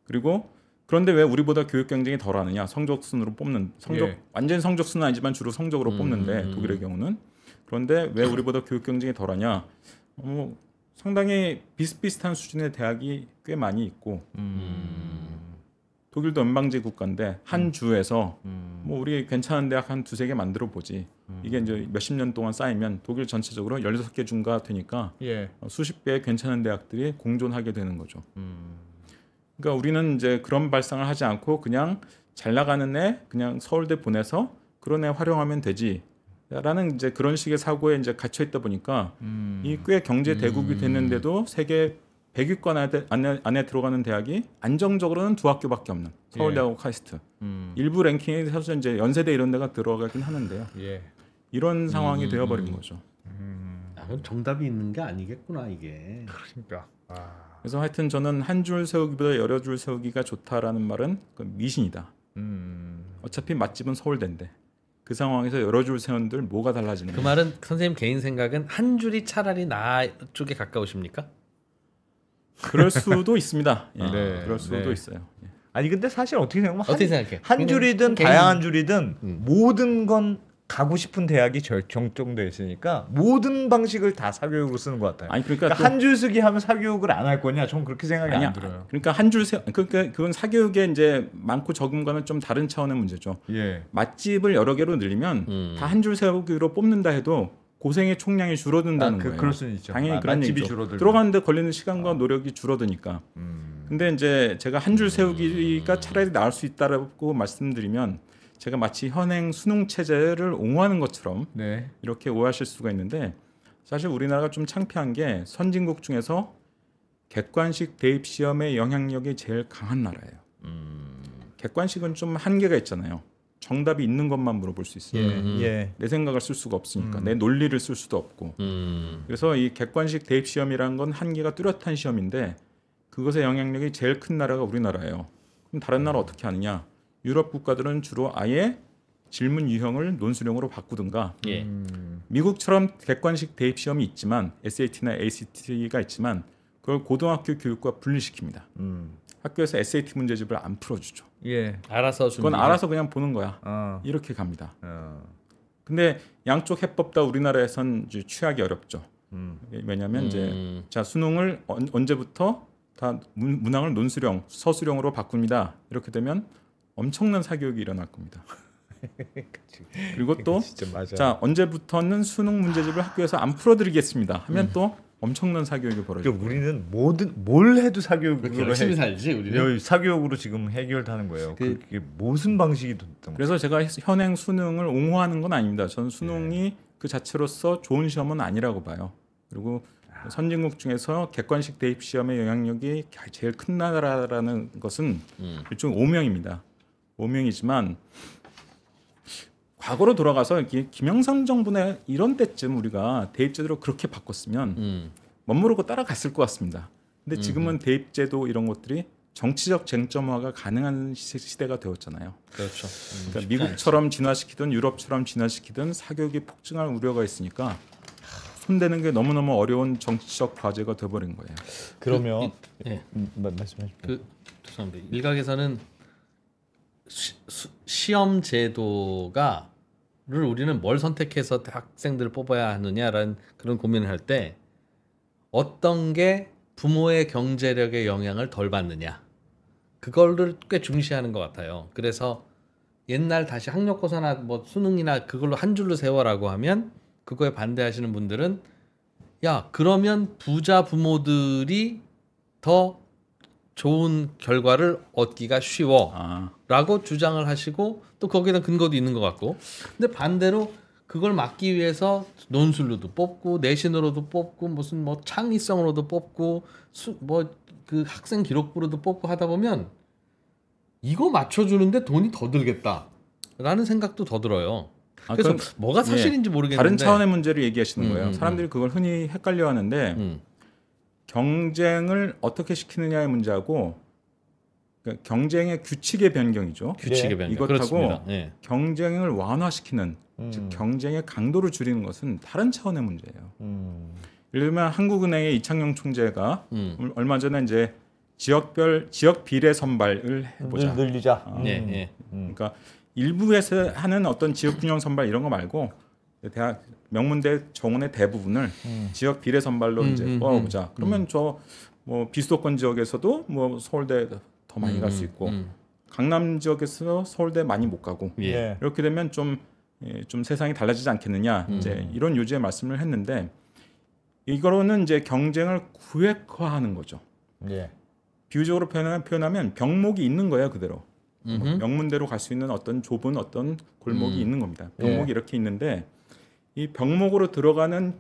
그리고 그런데 왜 우리보다 교육 경쟁이 덜하느냐? 성적 순으로 뽑는 완전 성적 순은 아니지만 주로 성적으로 뽑는데 독일의 경우는 그런데 왜 우리보다 교육 경쟁이 덜하냐? 상당히 비슷비슷한 수준의 대학이 꽤 많이 있고 독일도 연방제 국가인데 한 주에서 뭐 우리 괜찮은 대학 한 두세 개 만들어 보지. 이게 이제 몇십 년 동안 쌓이면 독일 전체적으로 16개 중가 되니까 수십 개의 괜찮은 대학들이 공존하게 되는 거죠. 그러니까 우리는 이제 그런 발상을 하지 않고 그냥 잘 나가는 애 그냥 서울대 보내서 그런 애 활용하면 되지. 라는 이제 그런 식의 사고에 이제 갇혀 있다 보니까 이 꽤 경제 대국이 됐는데도 세계 100위권 안에 들어가는 대학이 안정적으로는 두 학교밖에 없는 서울대하고 카이스트. 일부 랭킹에서 이제 연세대 이런 데가 들어가긴 하는데요. 이런 상황이 되어버린 거죠. 그건 정답이 있는 게 아니겠구나 이게. 그러니까. 그래서 하여튼 저는 한 줄 세우기보다 여러 줄 세우기가 좋다라는 말은 미신이다. 어차피 맛집은 서울대인데 그 상황에서 여러 줄 세운들 뭐가 달라지는 그 말은 선생님 개인 생각은 한 줄이 차라리 나 쪽에 가까우십니까? 그럴 수도 있습니다. 그럴 수도 있어요. 아니 근데 사실 어떻게 생각하면 어떻게 생각해? 한 줄이든 다양한 줄이든 모든 건 가고 싶은 대학이 결정돼 있으니까 모든 방식을 다 사교육으로 쓰는 것 같아요. 아니 그러니까 한 줄쓰기 하면 사교육을 안 할 거냐? 전 그렇게 생각이 안 들어요. 그러니까 한 줄 그러니까 그건 사교육의 이제 많고 적음과는 좀 다른 차원의 문제죠. 예. 맛집을 여러 개로 늘리면 다 한 줄 세우기로 뽑는다 해도 고생의 총량이 줄어든다는 거예요. 그럴 수는 있죠. 당연히 그런 맛집이 얘기죠. 줄어들면. 들어가는데 걸리는 시간과 노력이 줄어드니까. 근데 이제 제가 한 줄 세우기가 차라리 나을 수 있다라고 말씀드리면 제가 마치 현행 수능 체제를 옹호하는 것처럼 네. 이렇게 오해하실 수가 있는데 사실 우리나라가 좀 창피한 게 선진국 중에서 객관식 대입 시험의 영향력이 제일 강한 나라예요. 객관식은 좀 한계가 있잖아요. 정답이 있는 것만 물어볼 수 있어요. 예. 내 생각을 쓸 수가 없으니까 내 논리를 쓸 수도 없고. 그래서 이 객관식 대입 시험이라는 건 한계가 뚜렷한 시험인데 그것의 영향력이 제일 큰 나라가 우리나라예요. 그럼 다른 나라 어떻게 하느냐? 유럽 국가들은 주로 아예 질문 유형을 논술형으로 바꾸든가. 예. 미국처럼 객관식 대입 시험이 있지만 SAT나 ACT가 있지만 그걸 고등학교 교육과 분리시킵니다. 학교에서 SAT 문제집을 안 풀어주죠. 예. 알아서 그건 알아서 그냥 보는 거야. 이렇게 갑니다. 근데 양쪽 해법 다 우리나라에선 이제 취하기 어렵죠. 왜냐하면 이제 자 수능을 언제부터 다 문항을 논술형, 서술형으로 바꿉니다. 이렇게 되면 엄청난 사교육이 일어날 겁니다. 그리고 또 자 언제부터는 수능 문제집을 학교에서 안 풀어드리겠습니다. 하면 또 엄청난 사교육이 벌어지고. 우리는 뭘 해도 사교육으로 열심히 살지 우리는. 사교육으로 지금 해결하는 거예요. 그게 무슨 방식이 됐던 그래서 제가 현행 수능을 옹호하는 건 아닙니다. 저는 수능이 그 자체로서 좋은 시험은 아니라고 봐요. 그리고 선진국 중에서 객관식 대입 시험의 영향력이 제일 큰 나라라는 것은 일종의 오명입니다. 오명이지만 과거로 돌아가서 김영삼 정부의 이런 때쯤 우리가 대입제도를 그렇게 바꿨으면 멋모르고 따라갔을 것 같습니다. 근데 지금은 대입제도 이런 것들이 정치적 쟁점화가 가능한 시대가 되었잖아요. 그렇죠. 그러니까 미국처럼 진화시키든 유럽처럼 진화시키든 사교육이 폭증할 우려가 있으니까 손대는 게 너무너무 어려운 정치적 과제가 돼버린 거예요. 그러면 말씀하십시오. 죄송합니다. 일각에서는 시험 제도가를 우리는 뭘 선택해서 학생들을 뽑아야 하느냐라는 그런 고민을 할 때 어떤 게 부모의 경제력에 영향을 덜 받느냐 그거를 꽤 중시하는 것 같아요. 그래서 옛날 다시 학력고사나 뭐 수능이나 그걸로 한 줄로 세워라고 하면 그거에 반대하시는 분들은 야 그러면 부자 부모들이 더 좋은 결과를 얻기가 쉬워라고 주장을 하시고 또 거기에 근거도 있는 것 같고 근데 반대로 그걸 막기 위해서 논술로도 뽑고 내신으로도 뽑고 무슨 뭐 창의성으로도 뽑고 뭐 그 학생 기록부로도 뽑고 하다 보면 이거 맞춰주는데 돈이 더 들겠다라는 생각도 더 들어요. 그래서 뭐가 사실인지 모르겠는데 다른 차원의 문제를 얘기하시는 거예요. 사람들이 그걸 흔히 헷갈려하는데 경쟁을 어떻게 시키느냐의 문제하고 그러니까 경쟁의 규칙의 변경이죠. 규칙의 변경. 이것하고 그렇습니다. 경쟁을 완화시키는 즉 경쟁의 강도를 줄이는 것은 다른 차원의 문제예요. 예를 들면 한국은행의 이창용 총재가 얼마 전에 이제 지역 비례 선발을 해보자. 늘리자. 그러니까 일부에서 하는 어떤 지역 균형 선발 이런 거 말고 대학 명문대 정원의 대부분을 지역 비례 선발로 이제 뽑아보자. 그러면 저 뭐 비수도권 지역에서도 뭐 서울대 더 많이 갈 수 있고 강남 지역에서 서울대 많이 못 가고 이렇게 되면 좀 세상이 달라지지 않겠느냐 이제 이런 요지의 말씀을 했는데 이거로는 이제 경쟁을 구획화하는 거죠. 비유적으로 표현하면 병목이 있는 거예요 그대로. 명문대로 갈 수 있는 어떤 좁은 어떤 골목이 있는 겁니다. 병목이 이렇게 있는데 이 병목으로 들어가는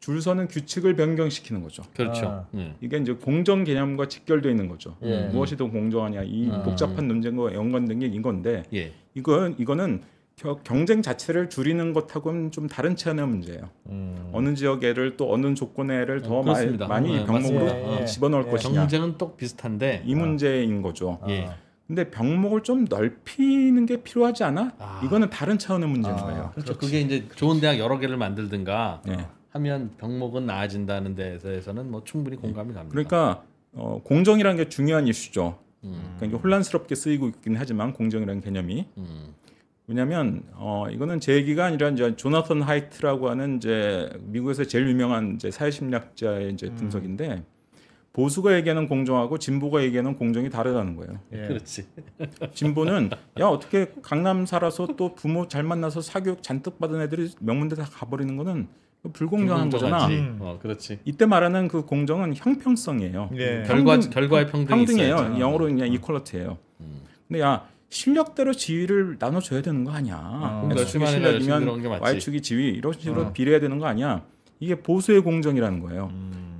줄 서는 규칙을 변경시키는 거죠. 그렇죠. 이게 이제 공정 개념과 직결되어 있는 거죠. 무엇이 더 공정하냐 이 복잡한 논쟁과 연관된 게 이건데 이거는 경쟁 자체를 줄이는 것하고는 좀 다른 차원의 문제예요. 어느 지역에를 또 어느 조건에를 더 많이 병목으로 집어넣을 것이냐. 경쟁은 또 비슷한데 이 문제인 거죠. 근데 병목을 좀 넓히는 게 필요하지 않아? 이거는 다른 차원의 문제인 거예요. 그렇죠. 그게 이제 좋은 대학 여러 개를 만들든가 하면 병목은 나아진다는 데에서는 뭐 충분히 공감이 갑니다. 그러니까 공정이라는 게 중요한 이슈죠. 그러니까 이게 혼란스럽게 쓰이고 있긴 하지만 공정이라는 개념이 왜냐하면 이거는 제 얘기가 아니라 이제 조나선 하이트라고 하는 이제 미국에서 제일 유명한 이제 사회심리학자의 이제 분석인데 보수가 얘기하는 공정하고 진보가 얘기하는 공정이 다르다는 거예요. 예. 그렇지. 진보는 야 어떻게 강남 살아서 또 부모 잘 만나서 사교육 잔뜩 받은 애들이 명문대 다 가버리는 거는 불공정한 거잖아. 그렇지. 이때 말하는 그 공정은 형평성이에요. 예. 결과의 평등이 평등이에요. 있어야죠. 영어로 그냥 이퀄리티예요. 근데 야 실력대로 지위를 나눠줘야 되는 거 아니야. X축이 실력이면 Y축이 지위 이런 식으로 비례해야 되는 거 아니야. 이게 보수의 공정이라는 거예요.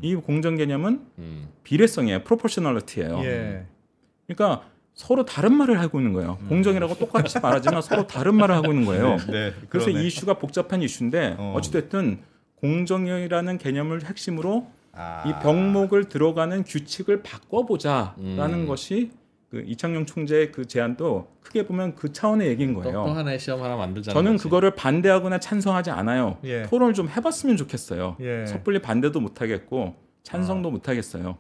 이 공정 개념은 비례성이에요. 프로포셔널리티예요. 예. 그러니까 서로 다른 말을 하고 있는 거예요. 공정이라고 똑같이 말하지만 서로 다른 말을 하고 있는 거예요. 네, 그래서 이 이슈가 복잡한 이슈인데 어찌됐든 공정이라는 개념을 핵심으로 이 병목을 들어가는 규칙을 바꿔보자라는 것이 그 이창용 총재의 그 제안도 크게 보면 그 차원의 얘기인 거예요. 또 하나의 시험 하나 만들자는 저는 거지. 그거를 반대하거나 찬성하지 않아요. 예. 토론을 좀 해봤으면 좋겠어요. 예. 섣불리 반대도 못하겠고 찬성도 못하겠어요.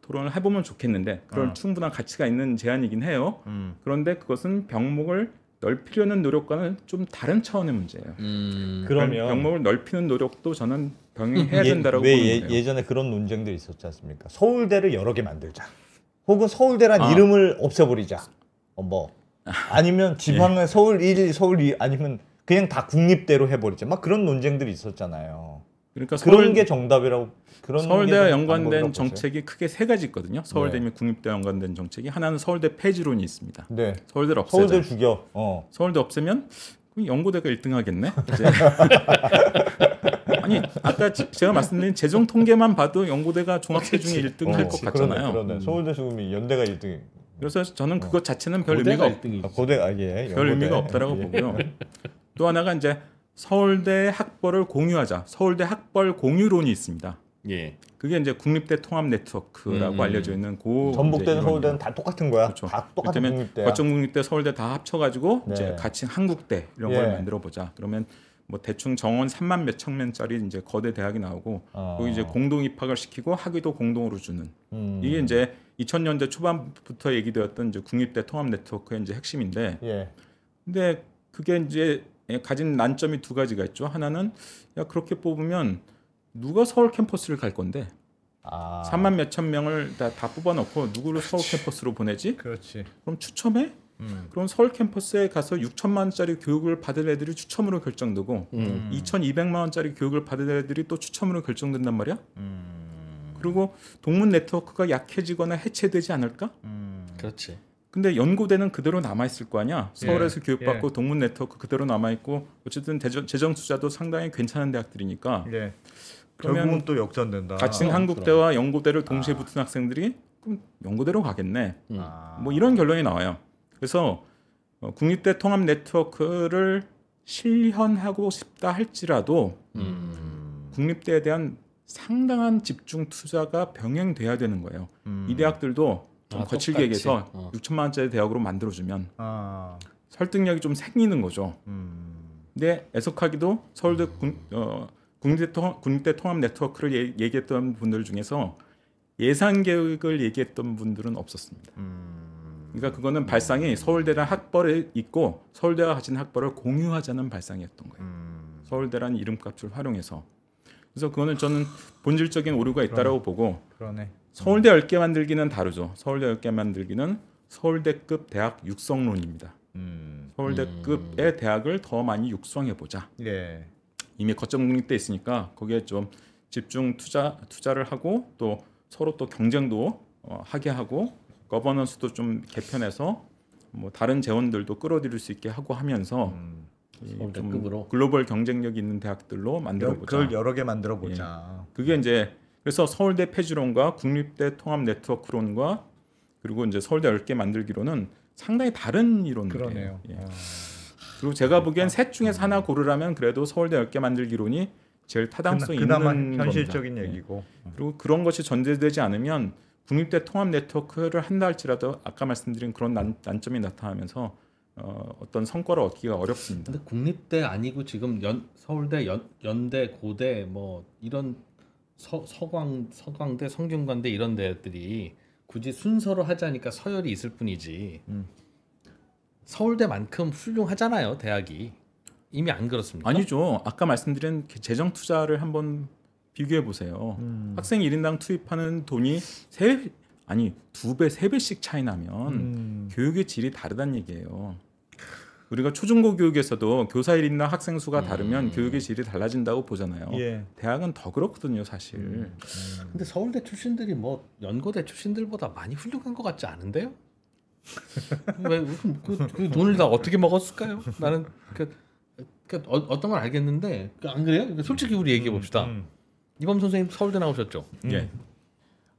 토론을 해보면 좋겠는데 그럴 충분한 가치가 있는 제안이긴 해요. 그런데 그것은 병목을 넓히려는 노력과는 좀 다른 차원의 문제예요. 그러면 병목을 넓히는 노력도 저는 병행해야 된다라고 보는 거예요. 예전에 그런 논쟁들이 있었지 않습니까? 서울대를 여러 개 만들자. 혹은 서울대란 이름을 없애버리자. 뭐 아니면 지방은 서울 1, 서울 2 아니면 그냥 다 국립대로 해버리자. 막 그런 논쟁들이 있었잖아요. 그러니까 그런 게 정답이라고. 그런 서울대와 연관된 정책이 크게 세 가지 있거든요. 서울대 및 국립대와 연관된 정책이 하나는 서울대 폐지론이 있습니다. 네. 서울대를 없애자. 서울대 죽여. 서울대 없애면 그럼 연고대가 1등하겠네. 아니 아까 제가 말씀드린 재정 통계만 봐도 연고대가 종합대 중에 1등 할 것 같잖아요. 그러네. 서울대 죽으면 연대가 1등. 그래서 저는 그것 자체는 별 의미가 별 의미가 없다라고 보고요. 또 하나가 이제 서울대 학벌을 공유하자. 서울대 학벌 공유론이 있습니다. 예. 그게 이제 국립대 통합 네트워크라고 알려져 있는 전북대는 서울대는 다 똑같은 거야. 그렇죠. 다 똑같은 국립대야. 거점 국립대, 서울대 다 합쳐가지고 네. 이제 같이 한국대 이런 걸 만들어 보자. 그러면 뭐 대충 정원 3만 몇천 명짜리 이제 거대 대학이 나오고 거기 이제 공동 입학을 시키고 학위도 공동으로 주는 이게 이제 2000년대 초반부터 얘기되었던 이제 국립대 통합 네트워크의 이제 핵심인데, 근데 그게 이제 가진 난점이 두 가지가 있죠. 하나는 야 그렇게 뽑으면 누가 서울 캠퍼스를 갈 건데 3만 몇천 명을 다 뽑아놓고 누구를 서울 캠퍼스로 보내지? 그렇지. 그럼 추첨해? 그럼 서울 캠퍼스에 가서 6천만 원짜리 교육을 받을 애들이 추첨으로 결정되고 2,200만 원짜리 교육을 받을 애들이 또 추첨으로 결정된단 말이야. 그리고 동문 네트워크가 약해지거나 해체되지 않을까? 그렇지. 근데 연고대는 그대로 남아 있을 거 아니야. 서울에서 교육받고 동문 네트워크 그대로 남아 있고 어쨌든 재정 투자도 상당히 괜찮은 대학들이니까. 결국은 또 역전된다. 같은 한국대와 연고대를 동시에 붙은 학생들이 그럼 연고대로 가겠네. 뭐 이런 결론이 나와요. 그래서 국립대 통합 네트워크를 실현하고 싶다 할지라도 국립대에 대한 상당한 집중 투자가 병행돼야 되는 거예요. 이 대학들도 좀 거칠게 얘기해서 6천만 원짜리 대학으로 만들어주면 설득력이 좀 생기는 거죠. 근데 애석하기도 서울대 국립대 통합 네트워크를 얘기했던 분들 중에서 예산 계획을 얘기했던 분들은 없었습니다. 그러니까 그거는 발상이 서울대란 학벌에 있고 서울대가 가진 학벌을 공유하자는 발상이었던 거예요. 서울대라는 이름값을 활용해서. 그래서 그거는 저는 본질적인 오류가 있다라고 보고 서울대 10개 만들기는 다르죠. 서울대 10개 만들기는 서울대급 대학 육성론입니다. 서울대급의 대학을 더 많이 육성해보자. 이미 거점 국립대 있으니까 거기에 좀 집중 투자를 하고 또 서로 또 경쟁도 하게 하고 거버넌스도 좀 개편해서 뭐 다른 재원들도 끌어들일 수 있게 하고 하면서 좀 글로벌 경쟁력 있는 대학들로 만들어보자. 그걸 여러 개 만들어보자. 그게 이제 그래서 서울대 폐지론과 국립대 통합 네트워크론과 그리고 이제 서울대 10개 만들기로는 상당히 다른 이론이에요. 그리고 제가 보기엔 셋 중에서 하나 고르라면 그래도 서울대 10개 만들기론이 제일 타당성 있는 현실적인 겁니다. 얘기고. 그리고 그런 것이 전제되지 않으면 국립대 통합 네트워크를 한다 할지라도 아까 말씀드린 그런 난점이 나타나면서 어떤 성과를 얻기가 어렵습니다. 근데 국립대 아니고 지금 서울대, 연대, 고대 뭐 이런 서강대, 성균관대 이런 데들이 굳이 순서로 하자니까 서열이 있을 뿐이지 서울대만큼 훌륭하잖아요, 대학이. 이미 안 그렇습니까? 아니죠. 아까 말씀드린 재정 투자를 한번 비교해 보세요. 학생 1인당 투입하는 돈이 2배, 3배씩 차이 나면 교육의 질이 다르다는 얘기예요. 우리가 초중고 교육에서도 교사 1인당 학생 수가 다르면 교육의 질이 달라진다고 보잖아요. 예. 대학은 더 그렇거든요, 사실. 근데 서울대 출신들이 뭐 연고대 출신들보다 많이 훌륭한 것 같지 않은데요? 왜 그 돈을 다 어떻게 먹었을까요? 나는 어떤 건 알겠는데 안 그래요? 솔직히 우리 얘기해 봅시다. 이범 선생님 서울대 나오셨죠? 예.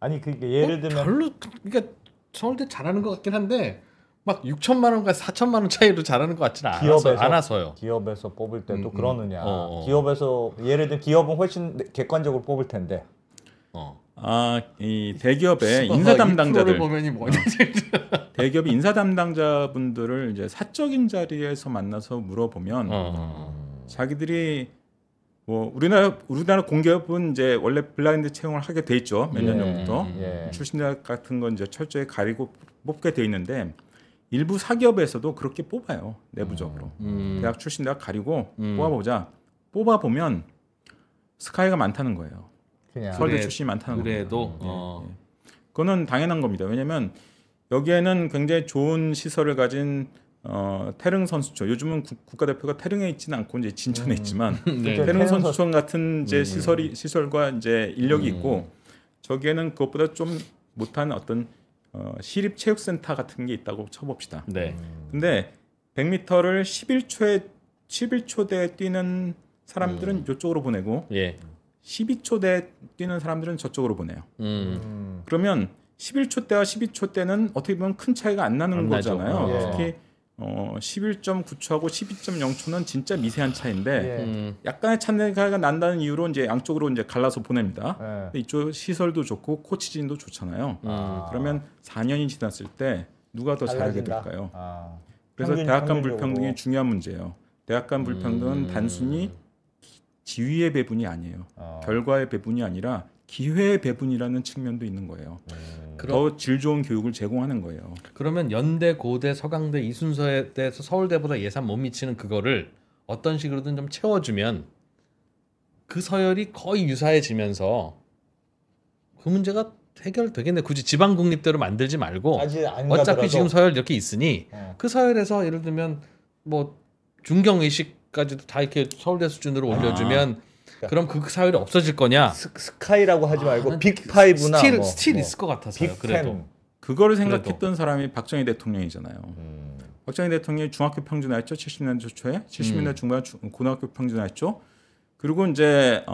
아니 그게 예를 들면 별로 그러니까 서울대 잘하는 것 같긴 한데 막 6천만 원과 4천만 원 차이로 잘하는 것 같지는 않아서요. 기업에서 뽑을 때도 그러느냐. 어. 기업에서 예를 들면 기업은 훨씬 객관적으로 뽑을 텐데. 이 대기업의 인사 담당자들 보면이 뭐냐? 대기업의 인사 담당자분들을 이제 사적인 자리에서 만나서 물어보면 자기들이 뭐 우리나라 공기업은 이제 원래 블라인드 채용을 하게 돼 있죠. 몇 년 전부터 출신 대학 같은 건 이제 철저히 가리고 뽑게 돼 있는데 일부 사기업에서도 그렇게 뽑아요. 내부적으로 대학 출신 대학 가리고 뽑아보면 스카이가 많다는 거예요. 서울대 출신이 많다는 겁니다. 그래도 그거는 당연한 겁니다. 왜냐하면 여기에는 굉장히 좋은 시설을 가진 태릉 선수촌, 요즘은 국가대표가 태릉에 있지는 않고 이제 진천에 있지만 태릉 선수촌 같은 이제 시설과 이제 인력이 있고 저기에는 그것보다 좀 못한 어떤 시립 체육센터 같은 게 있다고 쳐봅시다. 네. 근데 100m를 11초대에 뛰는 사람들은 이쪽으로 보내고 12초대 뛰는 사람들은 저쪽으로 보내요. 그러면 11초대와 12초대는 어떻게 보면 큰 차이가 안 나는 거잖아요. 특히 11.9초하고 12.0초는 진짜 미세한 차이인데 약간의 차이가 난다는 이유로 이제 양쪽으로 이제 갈라서 보냅니다. 근데 이쪽 시설도 좋고 코치진도 좋잖아요. 그러면 4년이 지났을 때 누가 더 잘하게 될까요? 그래서 대학 간 불평등이 중요한 문제예요. 대학 간 불평등은 단순히 지위의 배분이 아니에요. 결과의 배분이 아니라 기회의 배분이라는 측면도 있는 거예요. 더 질 좋은 교육을 제공하는 거예요. 그러면 연대, 고대, 서강대 이 순서에 대해서 서울대보다 예산 못 미치는 그거를 어떤 식으로든 좀 채워주면 그 서열이 거의 유사해지면서 그 문제가 해결되겠네. 굳이 지방 국립대로 만들지 말고 어차피 지금 서열 이렇게 있으니 그 서열에서 예를 들면 뭐 중경 의식까지도 다 이렇게 서울대 수준으로 올려주면 그럼 그 사회가 없어질 거냐? 스카이라고 하지 말고 빅5나 스틸 있을 것 같아서요. 그래도 그거를 생각했던 사람이 박정희 대통령이잖아요. 박정희 대통령이 중학교 평준화했죠. 70년대 초에 70년대 중반 고등학교 평준화했죠. 그리고 이제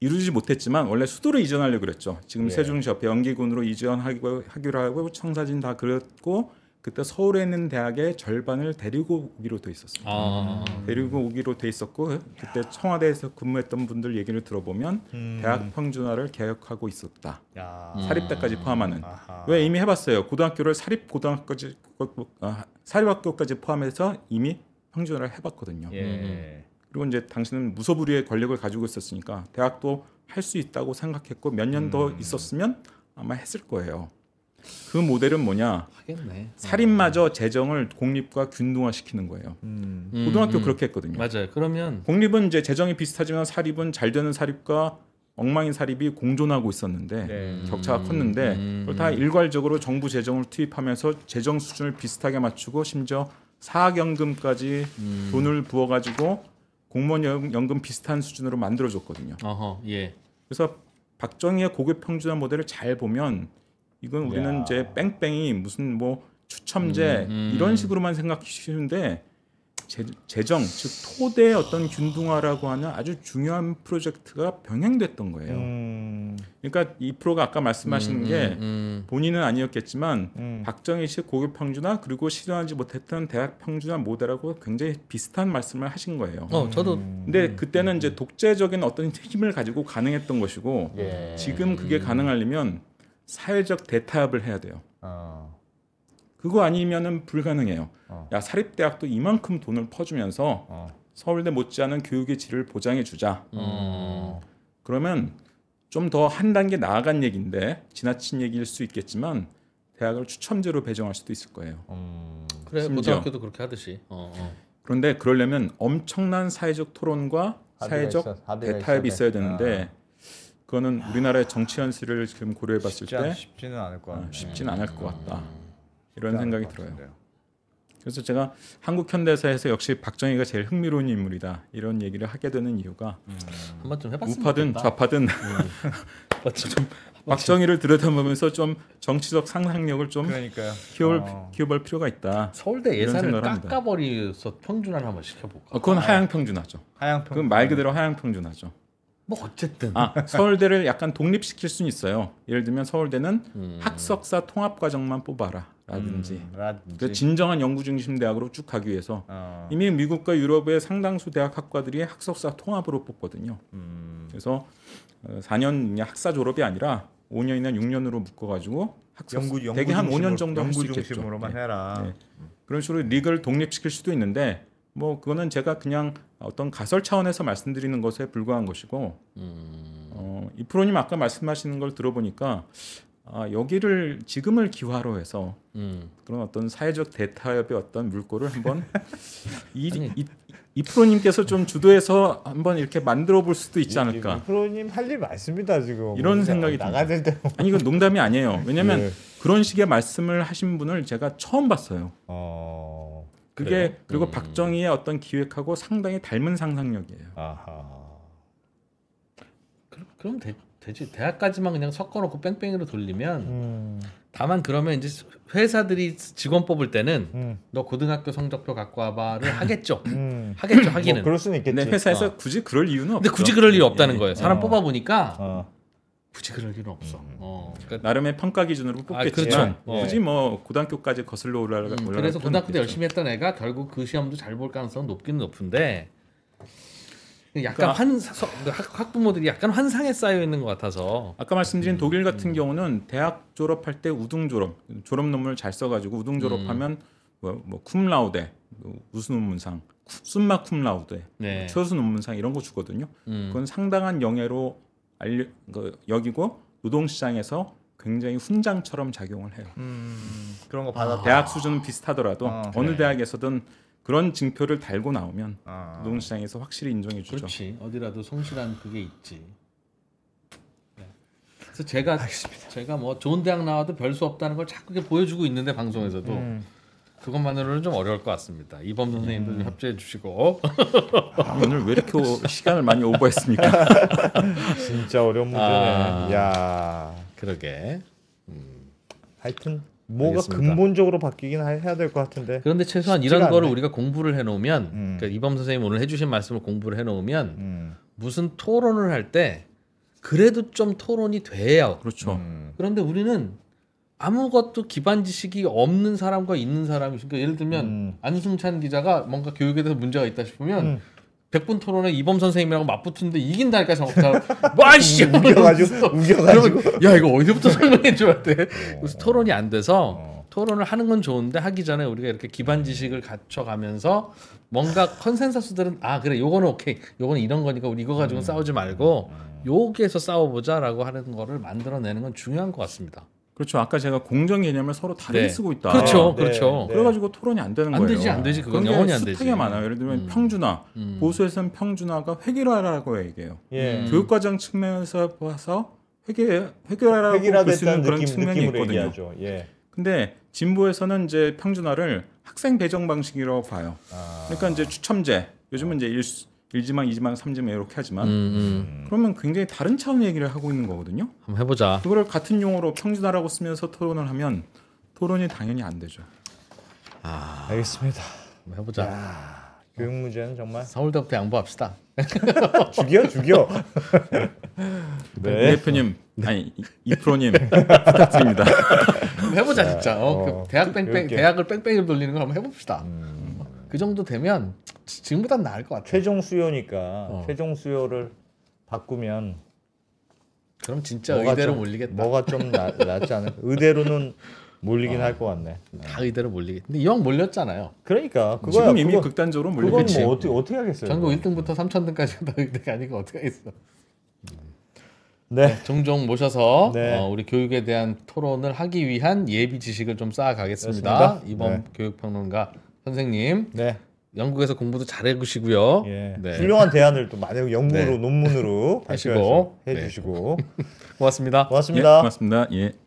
이루지 못했지만 원래 수도를 이전하려고 그랬죠. 지금 세종시 옆에 연기군으로 이전하기로 하고 청사진 다 그렸고 그때 서울에 있는 대학의 절반을 데리고 오기로 돼 있었어요. 데리고 오기로 돼 있었고 그때 청와대에서 근무했던 분들 얘기를 들어보면 대학 평준화를 계획하고 있었다. 사립대까지 포함하는. 왜 이미 해봤어요. 고등학교를 사립학교까지 포함해서 이미 평준화를 해봤거든요. 그리고 이제 당신은 무소불위의 권력을 가지고 있었으니까 대학도 할 수 있다고 생각했고 몇 년 더 있었으면 아마 했을 거예요. 그 모델은 뭐냐? 하겠네. 사립마저 재정을 공립과 균등화시키는 거예요. 고등학교 그렇게 했거든요. 맞아요. 그러면 공립은 이제 재정이 비슷하지만 사립은 잘 되는 사립과 엉망인 사립이 공존하고 있었는데 격차가 컸는데 그걸 다 일괄적으로 정부 재정을 투입하면서 재정 수준을 비슷하게 맞추고 심지어 사학연금까지 돈을 부어가지고 공무원 연금 비슷한 수준으로 만들어줬거든요. 그래서 박정희의 고교 평준화 모델을 잘 보면 이건 우리는 이제 뺑뺑이 무슨 뭐 추첨제 이런 식으로만 생각하시는데 재정 즉 토대의 어떤 균등화라고 하는 아주 중요한 프로젝트가 병행됐던 거예요. 그러니까 이 프로가 아까 말씀하시는 게 본인은 아니었겠지만 박정희식 고교 평준화 그리고 실현하지 못했던 대학 평준화 모델하고 굉장히 비슷한 말씀을 하신 거예요. 저도. 근데 그때는 이제 독재적인 어떤 힘을 가지고 가능했던 것이고 지금 그게 가능하려면 사회적 대타협을 해야 돼요. 그거 아니면은 불가능해요. 야 사립대학도 이만큼 돈을 퍼주면서 서울대 못지않은 교육의 질을 보장해 주자. 그러면 좀 더 한 단계 나아간 얘기인데 지나친 얘기일 수 있겠지만 대학을 추첨제로 배정할 수도 있을 거예요. 그래 심지어. 고등학교도 그렇게 하듯이. 그런데 그러려면 엄청난 사회적 토론과 사회적 대타협이 있어야 되는데 그거는 우리나라의 정치 현실을 지금 고려해봤을 때 쉽지는 않을 것 같아요. 쉽지는 않을 것 같다. 이런 생각이 들어요. 그래서 제가 한국 현대사에서 역시 박정희가 제일 흥미로운 인물이다 이런 얘기를 하게 되는 이유가 한번 좀 해봤으면 우파든 좋겠다. 좌파든 좀 박정희를 들여다보면서 좀 정치적 상상력을 좀 그러니까요. 키워볼 필요가 있다. 서울대 이런 예산을 생각을 합니다. 깎아버려서 평준화를 한번 시켜볼까? 그건 하향평준화죠. 하향평. 그건 말 그대로 하향평준화죠. 뭐 어쨌든 서울대를 약간 독립시킬 수는 있어요. 예를 들면 서울대는 학석사 통합과정만 뽑아라 라든지 그 진정한 연구 중심 대학으로 쭉 가기 위해서 이미 미국과 유럽의 상당수 대학 학과들이 학석사 통합으로 뽑거든요. 그래서 4년 학사 졸업이 아니라 5년이나 6년으로 묶어가지고 대개 한 5년 정도 할 수 있겠죠. 중심으로만 해라. 네. 그런 식으로 리그를 독립시킬 수도 있는데 뭐 그거는 제가 그냥 어떤 가설 차원에서 말씀드리는 것에 불과한 것이고 이 프로님 아까 말씀하시는 걸 들어보니까 여기를 지금을 기화로 해서 그런 어떤 사회적 대타협의 어떤 물꼬를 한번 이 프로님께서 좀 주도해서 한번 이렇게 만들어 볼 수도 있지 않을까. 이 프로님 할 일 많습니다 지금. 이런 생각이 나가야 될 때. 아니 이건 농담이 아니에요. 왜냐하면 예. 그런 식의 말씀을 하신 분을 제가 처음 봤어요. 그게 그래요? 그리고 박정희의 어떤 기획하고 상당히 닮은 상상력이에요. 아하. 그럼 되지. 대학까지만 그냥 섞어놓고 뺑뺑이로 돌리면 다만 그러면 이제 회사들이 직원 뽑을 때는 너 고등학교 성적표 갖고 와봐를 하겠죠. 하겠죠. 하기는. 뭐 그럴 수는 있겠지. 근데 회사에서 굳이 그럴 이유는 없죠. 근데 굳이 그럴 일이 없다는 예. 거예요. 사람 뽑아보니까 어. 굳이 그럴 일은 없어. 그러니까 나름의 평가 기준으로 뽑겠지만 그렇죠. 굳이 뭐 고등학교까지 거슬러 올라갈 그래서 고등학교 때 필요는 열심히 했던 애가 결국 그 시험도 잘 볼 가능성은 높기는 높은데 약간 학부모들이 약간 환상에 쌓여 있는 것 같아서 아까 말씀드린 독일 같은 경우는 대학 졸업할 때 우등 졸업 논문을 잘 써가지고 우등 졸업하면 뭐 쿰라우데 우수 논문상 숨마 쿰라우데 네. 최우수 논문상 이런 거 주거든요. 그건 상당한 영예로 여기고 노동시장에서 굉장히 훈장처럼 작용을 해요. 그런 거 받아. 대학 수준은 비슷하더라도 어느 네. 대학에서든 그런 징표를 달고 나오면 노동시장에서 확실히 인정해 주죠. 그렇지. 어디라도 성실한 그게 있지. 네. 그래서 제가 뭐 좋은 대학 나와도 별 수 없다는 걸 자꾸 이렇게 보여주고 있는데 방송에서도 그것만으로는 좀 어려울 것 같습니다. 이범 선생님도 좀 협조해 주시고. 오늘 왜 이렇게 시간을 많이 오버했습니까? 진짜 어려운 문제네. 야. 그러게. 하여튼 뭐가 알겠습니다. 근본적으로 바뀌긴 해야 될 것 같은데. 그런데 최소한 쉽지가 이런 거를 않네. 우리가 공부를 해놓으면 그러니까 이범 선생님 오늘 해주신 말씀을 공부를 해놓으면 무슨 토론을 할 때 그래도 좀 토론이 돼요. 그렇죠. 그런데 우리는 아무것도 기반 지식이 없는 사람과 있는 사람이 그러니까 예를 들면 안승찬 기자가 뭔가 교육에 대해서 문제가 있다 싶으면 100분 토론에 이범 선생님이라고 맞붙는데 이긴다니까 정말 와씨 우겨가지고 야 이거 어디부터 설명해 줘야 돼. 그래서 토론이 안 돼서 토론을 하는 건 좋은데 하기 전에 우리가 이렇게 기반 지식을 갖춰가면서 뭔가 컨센서스들은 그래 요거는 오케이 요거는 이런 거니까 우리 이거 가지고 싸우지 말고 여기에서 싸워보자라고 하는 거를 만들어내는 건 중요한 것 같습니다. 그렇죠. 아까 제가 공정 개념을 서로 다르게 네. 쓰고 있다. 그렇죠, 네, 그렇죠. 네. 그래가지고 토론이 안 되는 안 거예요. 되지, 안 되지. 그건 그런 게 영원히 안 되지. 숱하게 많아요. 예를 들면 평준화, 보수에서는 평준화가 획일화라고 얘기해요. 예. 교육과정 측면에서 봐서 획일화라고 볼 수 있는 그런 측면이 느낌으로 있거든요. 얘기하죠. 예. 근데 진보에서는 이제 평준화를 학생 배정 방식이라고 봐요. 그러니까 이제 추첨제, 요즘은 이제 1지망, 2지망, 3지망 이렇게 하지만 그러면 굉장히 다른 차원의 얘기를 하고 있는 거거든요. 한번 해보자. 그거를 같은 용어로 평준화라고 쓰면서 토론을 하면 토론이 당연히 안 되죠. 알겠습니다. 한번 해보자. 야, 교육 문제는 정말 서울대부터 양보합시다. 죽여. 이 네. 대표님, 아니 이 프로님 부탁드립니다. 한번 해보자 진짜. 그 대학 이렇게. 대학을 뺑뺑이로 돌리는 거 한번 해봅시다. 그 정도 되면 지금보단 나을 것 같아. 최종 수요니까 최종 수요를 바꾸면 그럼 진짜 의대로 좀, 몰리겠다. 뭐가 좀 낫지 않을까? 의대로는 몰리긴 할 것 같네. 다 의대로 몰리겠. 근데 이왕 몰렸잖아요. 그러니까 그거야. 지금 이미 극단적으로 그건 몰리겠지. 뭐 어떻게 하겠어요? 전국 1등부터 3000등까지 다 의대가 아니고 어떻게 하겠어. 네. 종종 모셔서 네. 우리 교육에 대한 토론을 하기 위한 예비 지식을 좀 쌓아가겠습니다. 그렇습니다. 이번 네. 교육평론가 선생님 네. 영국에서 공부도 잘해주시고요. 예. 네. 훌륭한 대안을 또 많이 영문으로 네. 논문으로 하시고 해주시고 고맙습니다. 고맙습니다. 고맙습니다. 예.